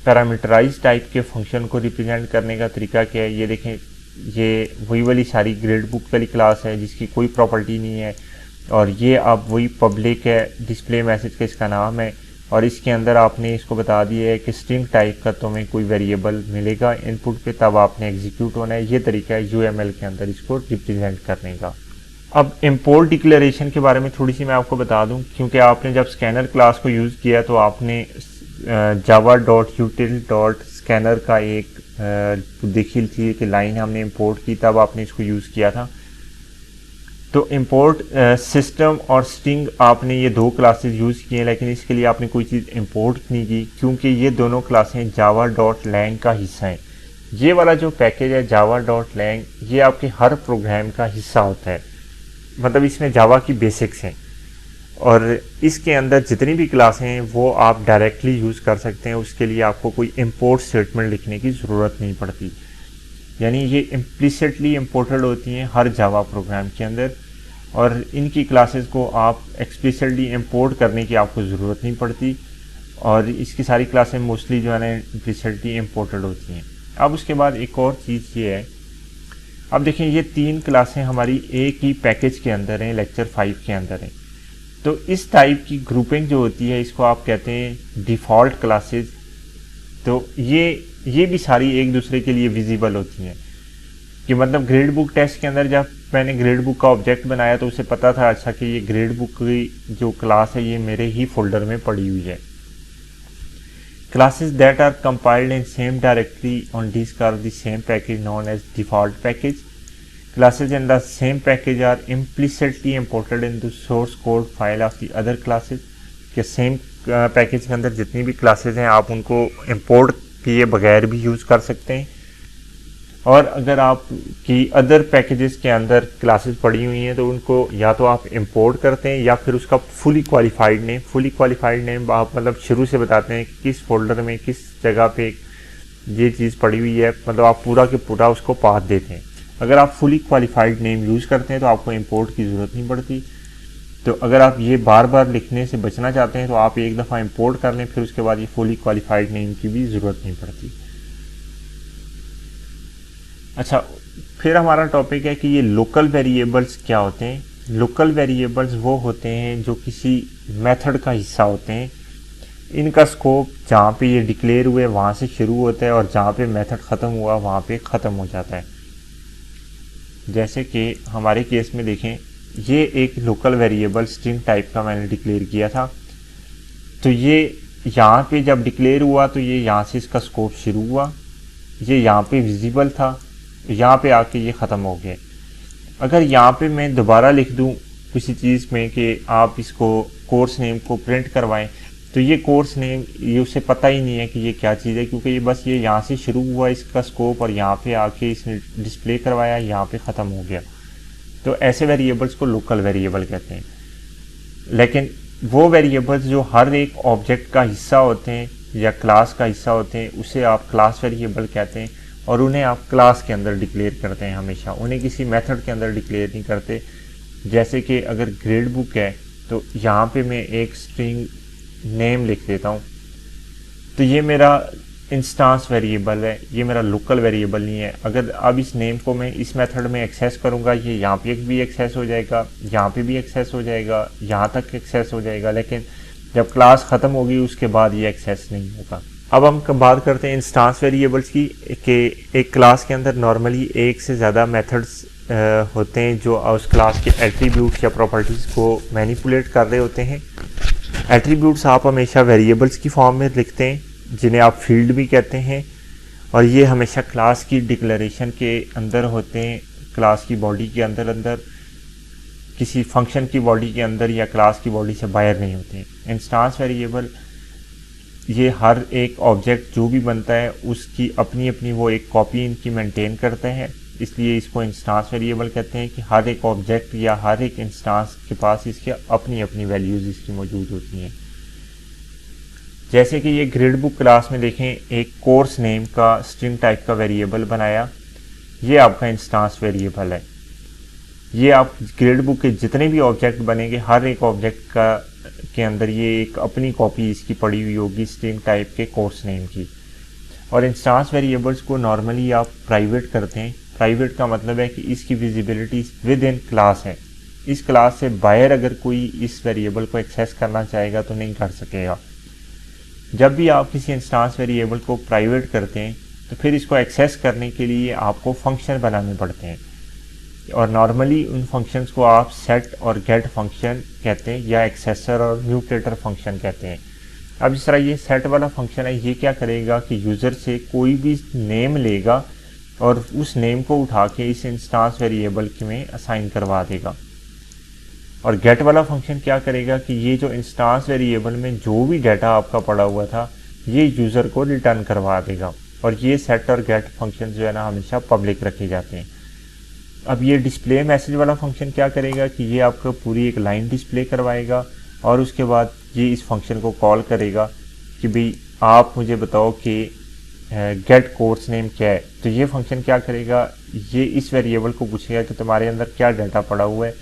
पैरामीटराइज टाइप के फंक्शन को रिप्रेजेंट करने का तरीका क्या है, ये देखें, ये वही वाली सारी ग्रेड बुक वाली क्लास है जिसकी कोई प्रॉपर्टी नहीं है और ये अब वही पब्लिक है, डिस्प्ले मैसेज का इसका नाम है और इसके अंदर आपने इसको बता दिया है कि स्ट्रिंग टाइप का तुम्हें कोई वेरिएबल मिलेगा इनपुट पे, तब आपने एग्जीक्यूट होना है। ये तरीका है UML के अंदर इसको रिप्रेजेंट करने का। अब इंपोर्ट डिक्लेरेशन के बारे में थोड़ी सी मैं आपको बता दूं, क्योंकि आपने जब स्कैनर क्लास को यूज़ किया तो आपने java.util.scanner का एक देखी थी कि लाइन हमने इंपोर्ट की, तब आपने इसको यूज़ किया था। तो इंपोर्ट सिस्टम और स्ट्रिंग आपने ये दो क्लासेस यूज़ किए हैं, लेकिन इसके लिए आपने कोई चीज़ इंपोर्ट नहीं की क्योंकि ये दोनों क्लासें java.lang का हिस्सा हैं। ये वाला जो पैकेज है java.lang ये आपके हर प्रोग्राम का हिस्सा होता है, मतलब इसमें जावा की बेसिक्स हैं और इसके अंदर जितनी भी क्लासें हैं वो आप डायरेक्टली यूज़ कर सकते हैं। उसके लिए आपको कोई इंपोर्ट स्टेटमेंट लिखने की ज़रूरत नहीं पड़ती, यानी ये इम्प्लिसिटली इंपोर्टेड होती हैं हर जावा प्रोग्राम के अंदर और इनकी क्लासेस को आप एक्सप्लिसिटली इंपोर्ट करने की आपको ज़रूरत नहीं पड़ती और इसकी सारी क्लासें मोस्टली जो है ना इम्प्लिसिटली इंपोर्टेड होती हैं। अब उसके बाद एक और चीज़ ये है, अब देखें ये तीन क्लासें हमारी एक ही पैकेज के अंदर हैं, लेक्चर 5 के अंदर हैं। तो इस टाइप की ग्रुपिंग जो होती है इसको आप कहते हैं डिफ़ॉल्ट क्लासेस। तो ये भी सारी एक दूसरे के लिए विजिबल होती हैं कि मतलब ग्रेड बुक टेस्ट के अंदर जब मैंने ग्रेड बुक का ऑब्जेक्ट बनाया तो उसे पता था अच्छा कि ये ग्रेड बुक की जो क्लास है ये मेरे ही फोल्डर में पड़ी हुई है। Classes that are compiled in same directory on disk are the same package known as default package. Classes in the same package are implicitly imported into source code file of the other classes. कि सेम पैकेज के अंदर जितनी भी क्लासेस हैं आप उनको इंपोर्ट किए बगैर भी यूज़ कर सकते हैं। और अगर आप की अदर पैकेजेस के अंदर क्लासेस पड़ी हुई हैं तो उनको या तो आप इंपोर्ट करते हैं या फिर उसका फुली क्वालिफाइड नेम आप मतलब शुरू से बताते हैं कि किस फोल्डर में किस जगह पे ये चीज़ पड़ी हुई है, मतलब आप पूरा के पूरा उसको पाथ देते हैं। अगर आप फुली क्वालिफाइड नेम यूज़ करते हैं तो आपको इंपोर्ट की ज़रूरत नहीं पड़ती। तो अगर आप ये बार बार लिखने से बचना चाहते हैं तो आप एक दफ़ा इंपोर्ट कर लें, फिर उसके बाद ये फुली क्वालिफाइड नेम की भी ज़रूरत नहीं पड़ती। अच्छा, फिर हमारा टॉपिक है कि ये लोकल वेरिएबल्स क्या होते हैं। लोकल वेरिएबल्स वो होते हैं जो किसी मेथड का हिस्सा होते हैं। इनका स्कोप जहाँ पे ये डिक्लेयर हुए वहाँ से शुरू होता है और जहाँ पे मेथड ख़त्म हुआ वहाँ पे ख़त्म हो जाता है। जैसे कि हमारे केस में देखें, ये एक लोकल वेरिएबल स्ट्रिंग टाइप का मैंने डिक्लेयर किया था। तो ये यहाँ पे जब डिक्लेयर हुआ तो ये यहाँ से इसका स्कोप शुरू हुआ, ये यहाँ पे विजिबल था, यहाँ पे आके ये ख़त्म हो गया। अगर यहाँ पे मैं दोबारा लिख दूँ किसी चीज़ में कि आप इसको कोर्स नेम को प्रिंट करवाएं, तो ये कोर्स नेम ये उसे पता ही नहीं है कि ये क्या चीज़ है, क्योंकि ये बस ये यहाँ से शुरू हुआ इसका स्कोप और यहाँ पे आके इसने डिस्प्ले करवाया, यहाँ पे ख़त्म हो गया। तो ऐसे वेरिएबल्स को लोकल वेरिएबल कहते हैं। लेकिन वो वेरिएबल्स जो हर एक ऑब्जेक्ट का हिस्सा होते हैं या क्लास का हिस्सा होते हैं उसे आप क्लास वेरिएबल कहते हैं और उन्हें आप क्लास के अंदर डिक्लेयर करते हैं हमेशा, उन्हें किसी मेथड के अंदर डिक्लेयर नहीं करते। जैसे कि अगर ग्रेड बुक है तो यहाँ पे मैं एक स्ट्रिंग नेम लिख देता हूँ, तो ये मेरा इंस्टांस वेरिएबल है, ये मेरा लोकल वेरिएबल नहीं है। अगर अब इस नेम को मैं इस मेथड में एक्सेस करूँगा, ये यहाँ पे भी एक्सेस हो जाएगा, यहाँ पे भी एक्सेस हो जाएगा, यहाँ तक एक्सेस हो जाएगा, लेकिन जब क्लास ख़त्म होगी उसके बाद ये एक्सेस नहीं होगा। अब हम बात करते हैं इंस्टांस वेरिएबल्स की कि एक क्लास के अंदर नॉर्मली एक से ज़्यादा मेथड्स होते हैं जो उस क्लास के एट्रीब्यूट्स या प्रॉपर्टीज़ को मैनिपुलेट कर रहे होते हैं। एट्रीब्यूट्स आप हमेशा वेरिएबल्स की फॉर्म में लिखते हैं जिन्हें आप फील्ड भी कहते हैं, और ये हमेशा क्लास की डिक्लेरेशन के अंदर होते हैं, क्लास की बॉडी के अंदर किसी फंक्शन की बॉडी के अंदर या क्लास की बॉडी से बाहर नहीं होते हैं। इंस्टांस वेरिएबल ये हर एक ऑब्जेक्ट जो भी बनता है उसकी अपनी अपनी वो एक कॉपी इनकी मेंटेन करते हैं, इसलिए इसको इंस्टांस वेरिएबल कहते हैं कि हर एक ऑब्जेक्ट या हर एक इंस्टांस के पास इसके अपनी अपनी वैल्यूज़ इसकी मौजूद होती हैं। जैसे कि ये ग्रेड बुक क्लास में देखें, एक कोर्स नेम का स्ट्रिंग टाइप का वेरिएबल बनाया, ये आपका इंस्टांस वेरिएबल है। ये आप ग्रेड बुक के जितने भी ऑब्जेक्ट बनेंगे हर एक ऑब्जेक्ट का के अंदर ये एक अपनी कॉपी इसकी पड़ी हुई होगी स्ट्रिंग टाइप के कोर्स नेम की। और इंस्टांस वेरिएबल्स को नॉर्मली आप प्राइवेट करते हैं। प्राइवेट का मतलब है कि इसकी विजिबिलिटी विद इन क्लास है, इस क्लास से बाहर अगर कोई इस वेरिएबल को एक्सेस करना चाहेगा तो नहीं कर सकेगा। जब भी आप किसी इंस्टांस वेरिएबल को प्राइवेट करते हैं तो फिर इसको एक्सेस करने के लिए आपको फंक्शन बनाने पड़ते हैं, और नॉर्मली उन फंक्शंस को आप सेट और गेट फंक्शन कहते हैं या एक्सेसर और म्यूटेटर फंक्शन कहते हैं। अब इस तरह ये सेट वाला फंक्शन है, ये क्या करेगा कि यूज़र से कोई भी नेम लेगा और उस नेम को उठा के इस इंस्टांस वेरिएबल में असाइन करवा देगा। और गेट वाला फंक्शन क्या करेगा कि ये जो इंस्टांस वेरिएबल में जो भी डाटा आपका पड़ा हुआ था ये यूज़र को रिटर्न करवा देगा। और ये सेट और गेट फंक्शन जो है ना हमेशा पब्लिक रखे जाते हैं। अब ये डिस्प्ले मैसेज वाला फंक्शन क्या करेगा कि ये आपको पूरी एक लाइन डिस्प्ले करवाएगा और उसके बाद ये इस फंक्शन को कॉल करेगा कि भाई आप मुझे बताओ कि गेट कोर्स नेम क्या है। तो ये फंक्शन क्या करेगा, ये इस वेरिएबल को पूछेगा कि तुम्हारे अंदर क्या डाटा पड़ा हुआ है,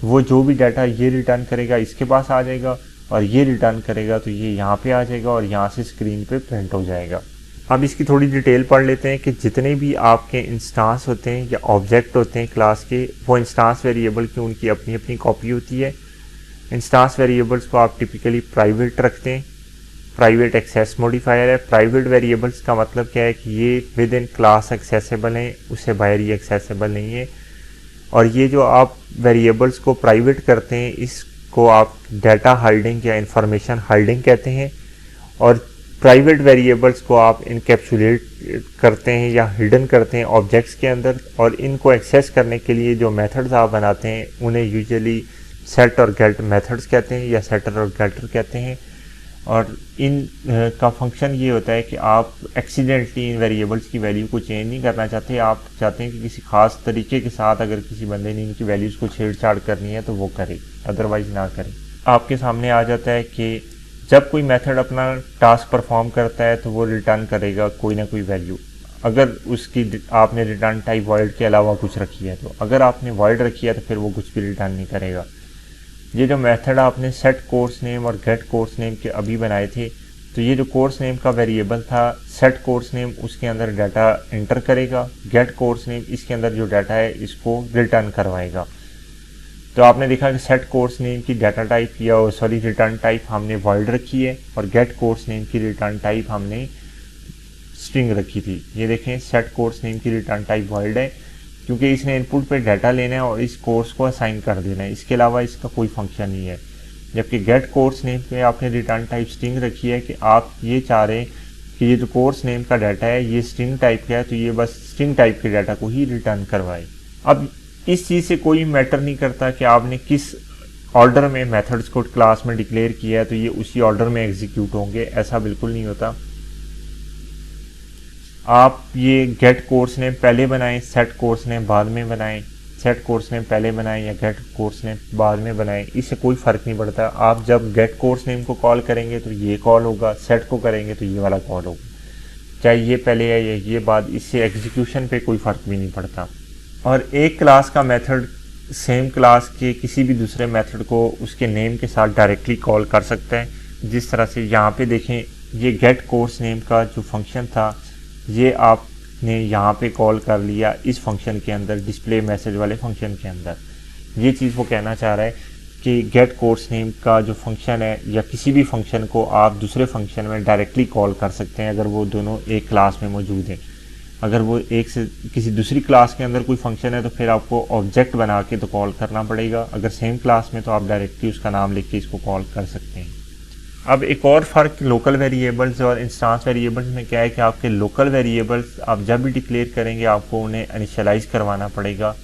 वो जो भी डाटा ये रिटर्न करेगा इसके पास आ जाएगा, और ये रिटर्न करेगा तो ये यहाँ पे आ जाएगा और यहाँ से स्क्रीन पे प्रिंट हो जाएगा। अब इसकी थोड़ी डिटेल पढ़ लेते हैं कि जितने भी आपके इंस्टांस होते हैं या ऑब्जेक्ट होते हैं क्लास के, वो इंस्टांस वेरिएबल की उनकी अपनी अपनी कॉपी होती है। इंस्टांस वेरिएबल्स को आप टिपिकली प्राइवेट रखते हैं, प्राइवेट एक्सेस मॉडिफायर है। प्राइवेट वेरिएबल्स का मतलब क्या है कि ये विद इन क्लास एक्सेसिबल हैं, उससे बाहर ये एक्सेसिबल नहीं है। और ये जो आप वेरिएबल्स को प्राइवेट करते हैं इसको आप डाटा हाइडिंग या इंफॉर्मेशन हाइडिंग कहते हैं। और प्राइवेट वेरिएबल्स को आप इनकैप्सुलेट करते हैं या हिडन करते हैं ऑब्जेक्ट्स के अंदर, और इनको एक्सेस करने के लिए जो मेथड्स आप बनाते हैं उन्हें यूजुअली सेट और गेट मेथड्स कहते हैं या सेटर और गेटर कहते हैं। और इन का फंक्शन ये होता है कि आप एक्सीडेंटली इन वेरिएबल्स की वैल्यू को चेंज नहीं करना चाहते, आप चाहते हैं कि किसी खास तरीके के साथ अगर किसी बंदे ने इनकी वैल्यूज़ को छेड़छाड़ करनी है तो वो करे, अदरवाइज ना करे। आपके सामने आ जाता है कि जब कोई मेथड अपना टास्क परफॉर्म करता है तो वो रिटर्न करेगा कोई ना कोई वैल्यू, अगर उसकी आपने रिटर्न टाइप वॉइड के अलावा कुछ रखी है तो। अगर आपने वॉइड रखी है तो फिर वो कुछ भी रिटर्न नहीं करेगा। ये जो मेथड आपने सेट कोर्स नेम और गेट कोर्स नेम के अभी बनाए थे, तो ये जो कोर्स नेम का वेरिएबल था, सेट कोर्स नेम उसके अंदर डाटा एंटर करेगा, गेट कोर्स नेम इसके अंदर जो डाटा है इसको रिटर्न करवाएगा। तो आपने देखा कि सेट कोर्स नेम की डाटा टाइप या रिटर्न टाइप हमने वॉइड रखी है, और गेट कोर्स नेम की रिटर्न टाइप हमने स्ट्रिंग रखी थी। ये देखें, सेट कोर्स नेम की रिटर्न टाइप वॉइड है क्योंकि इसने इनपुट पे डाटा लेना है और इस कोर्स को असाइन कर देना है, इसके अलावा इसका कोई फंक्शन नहीं है। जबकि गेट कोर्स नेम पे आपने रिटर्न टाइप स्ट्रिंग रखी है कि आप ये चाह रहे हैं कि ये जो कोर्स नेम का डाटा है ये स्ट्रिंग टाइप का है, तो ये बस स्ट्रिंग टाइप के डाटा को ही रिटर्न करवाए। अब इस चीज़ से कोई मैटर नहीं करता कि आपने किस ऑर्डर में मेथड्स को क्लास में डिक्लेयर किया है तो ये उसी ऑर्डर में एग्जीक्यूट होंगे, ऐसा बिल्कुल नहीं होता। आप ये गेट कोर्स नेम पहले बनाएं, सेट कोर्स नेम बाद में बनाएं, सेट कोर्स नेम पहले बनाएं या गेट कोर्स नेम बाद में बनाएं, इससे कोई फ़र्क नहीं पड़ता। आप जब गेट कोर्स नेम को कॉल करेंगे तो ये कॉल होगा, सेट को करेंगे तो ये वाला कॉल होगा, चाहे ये पहले है या ये बाद, इससे एग्जीक्यूशन पे कोई फ़र्क भी नहीं पड़ता। और एक क्लास का मेथड सेम क्लास के किसी भी दूसरे मेथड को उसके नेम के साथ डायरेक्टली कॉल कर सकता है। जिस तरह से यहाँ पे देखें, ये गेट कोर्स नेम का जो फंक्शन था ये आपने यहाँ पे कॉल कर लिया इस फंक्शन के अंदर, डिस्प्ले मैसेज वाले फंक्शन के अंदर। ये चीज़ वो कहना चाह रहा है कि गेट कोर्स नेम का जो फंक्शन है या किसी भी फंक्शन को आप दूसरे फंक्शन में डायरेक्टली कॉल कर सकते हैं अगर वो दोनों एक क्लास में मौजूद हैं। अगर वो एक से किसी दूसरी क्लास के अंदर कोई फंक्शन है तो फिर आपको ऑब्जेक्ट बना के तो कॉल करना पड़ेगा, अगर सेम क्लास में तो आप डायरेक्टली उसका नाम लिख के इसको कॉल कर सकते हैं। अब एक और फ़र्क लोकल वेरिएबल्स और इंस्टांस वेरिएबल्स में क्या है कि आपके लोकल वेरिएबल्स आप जब भी डिक्लेयर करेंगे आपको उन्हें इनिशियलाइज़ करवाना पड़ेगा,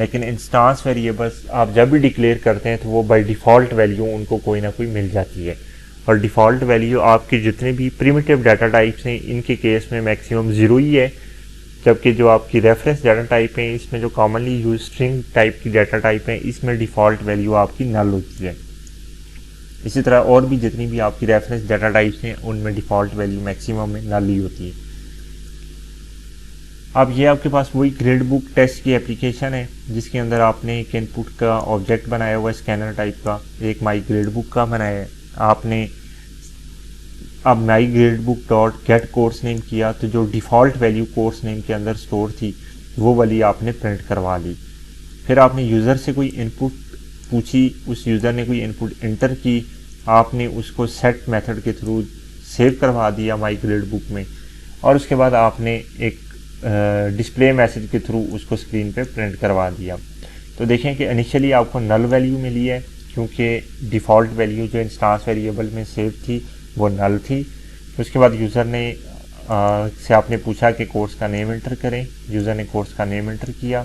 लेकिन इंस्टांस वेरिएबल्स आप जब भी डिक्लेयर करते हैं तो वो बाय डिफ़ॉल्ट वैल्यू उनको कोई ना कोई मिल जाती है। और डिफ़ॉल्ट वैल्यू आपके जितने भी प्रिमिटिव डाटा टाइप्स हैं इनके केस में मैक्सिमम 0 ही है, जबकि जो आपकी रेफरेंस डाटा टाइप है इसमें जो कॉमनली यूज स्ट्रिंग टाइप की डाटा टाइप है इसमें डिफ़ॉल्ट वैल्यू आपकी नल होती है। इसी तरह और भी जितनी भी आपकी रेफरेंस डाटा टाइप्स हैं उनमें डिफ़ॉल्ट वैल्यू मैक्सिमम में नल ही होती है। अब ये आपके पास वही ग्रेड बुक टेस्ट की एप्लीकेशन है जिसके अंदर आपने एक इनपुट का ऑब्जेक्ट बनाया हुआ है स्कैनर टाइप का, एक माई ग्रेड बुक का बनाया है आपने। अब my grade book dot get course name किया तो जो डिफ़ॉल्ट वैल्यू कोर्स नेम के अंदर स्टोर थी वो वाली आपने प्रिंट करवा ली। फिर आपने यूज़र से कोई इनपुट पूछी, उस यूज़र ने कोई इनपुट एंटर की, आपने उसको सेट मेथड के थ्रू सेव करवा दिया माई ग्रेड बुक में, और उसके बाद आपने एक डिस्प्ले मैसेज के थ्रू उसको स्क्रीन पे प्रिंट करवा दिया। तो देखें कि इनिशियली आपको नल वैल्यू मिली है क्योंकि डिफ़ॉल्ट वैल्यू जो इंस्टांस वेरिएबल में सेव थी वो नल थी। उसके बाद यूज़र ने से आपने पूछा कि कोर्स का नेम एंटर करें, यूज़र ने कोर्स का नेम एंटर किया,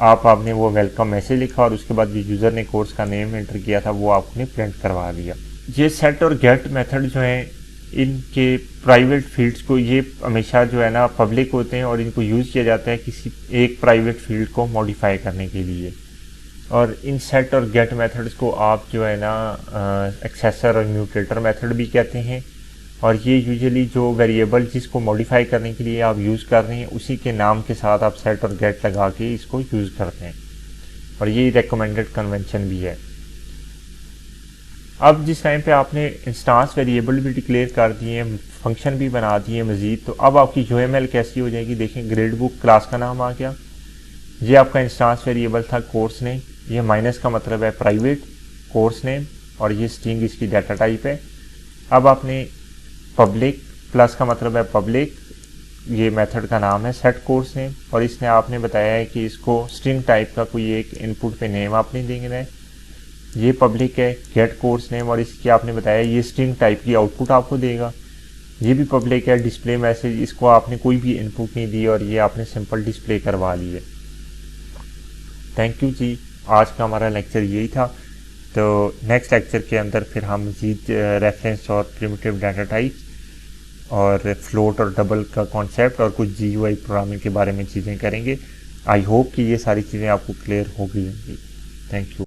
आपने वो वेलकम मैसेज लिखा और उसके बाद जो यूज़र ने कोर्स का नेम एंटर किया था वो आपने प्रिंट करवा दिया। ये सेट और गेट मेथड जो हैं इनके प्राइवेट फील्ड्स को ये हमेशा जो है ना पब्लिक होते हैं और इनको यूज़ किया जाता है किसी एक प्राइवेट फील्ड को मॉडिफाई करने के लिए। और इन सेट और गेट मेथड्स को आप जो है ना एक्सेसर और म्यूटेटर मेथड भी कहते हैं, और ये यूजुअली जो वेरिएबल जिसको मॉडिफाई करने के लिए आप यूज़ कर रहे हैं उसी के नाम के साथ आप सेट और गेट लगा के इसको यूज़ करते हैं, और ये रिकमेंडेड कन्वेंशन भी है। अब जिस टाइम पे आपने इंस्टांस वेरिएबल भी डिक्लेयर कर दिए, फंक्शन भी बना दिए मज़ीद, तो अब आपकी UML कैसी हो जाएगी। देखें, ग्रेड बुक क्लास का नाम आ गया, ये आपका इंस्टांस वेरिएबल था कोर्स नेम, ये माइनस का मतलब है प्राइवेट कोर्स नेम, और ये स्ट्रिंग इसकी डाटा टाइप है। अब आपने पब्लिक, प्लस का मतलब है पब्लिक, ये मेथड का नाम है सेट कोर्स नेम, और इसने आपने बताया है कि इसको स्ट्रिंग टाइप का कोई एक इनपुट पे नेम आपने देना है, ये पब्लिक है गेट कोर्स नेम, और इसकी आपने बताया ये स्ट्रिंग टाइप की आउटपुट आपको देगा। ये भी पब्लिक है। डिस्प्ले मैसेज, इसको आपने कोई भी इनपुट नहीं दी और ये आपने सिंपल डिस्प्ले करवा ली है। थैंक यू जी, आज का हमारा लेक्चर यही था। तो नेक्स्ट लेक्चर के अंदर फिर हम मज़ीद रेफरेंस और प्रिमिटिव डाटा टाइप्स और फ्लोट और डबल का कॉन्सेप्ट और कुछ GUI प्रोग्रामिंग के बारे में चीज़ें करेंगे। आई होप कि ये सारी चीज़ें आपको क्लियर हो गई होंगी। Thank you.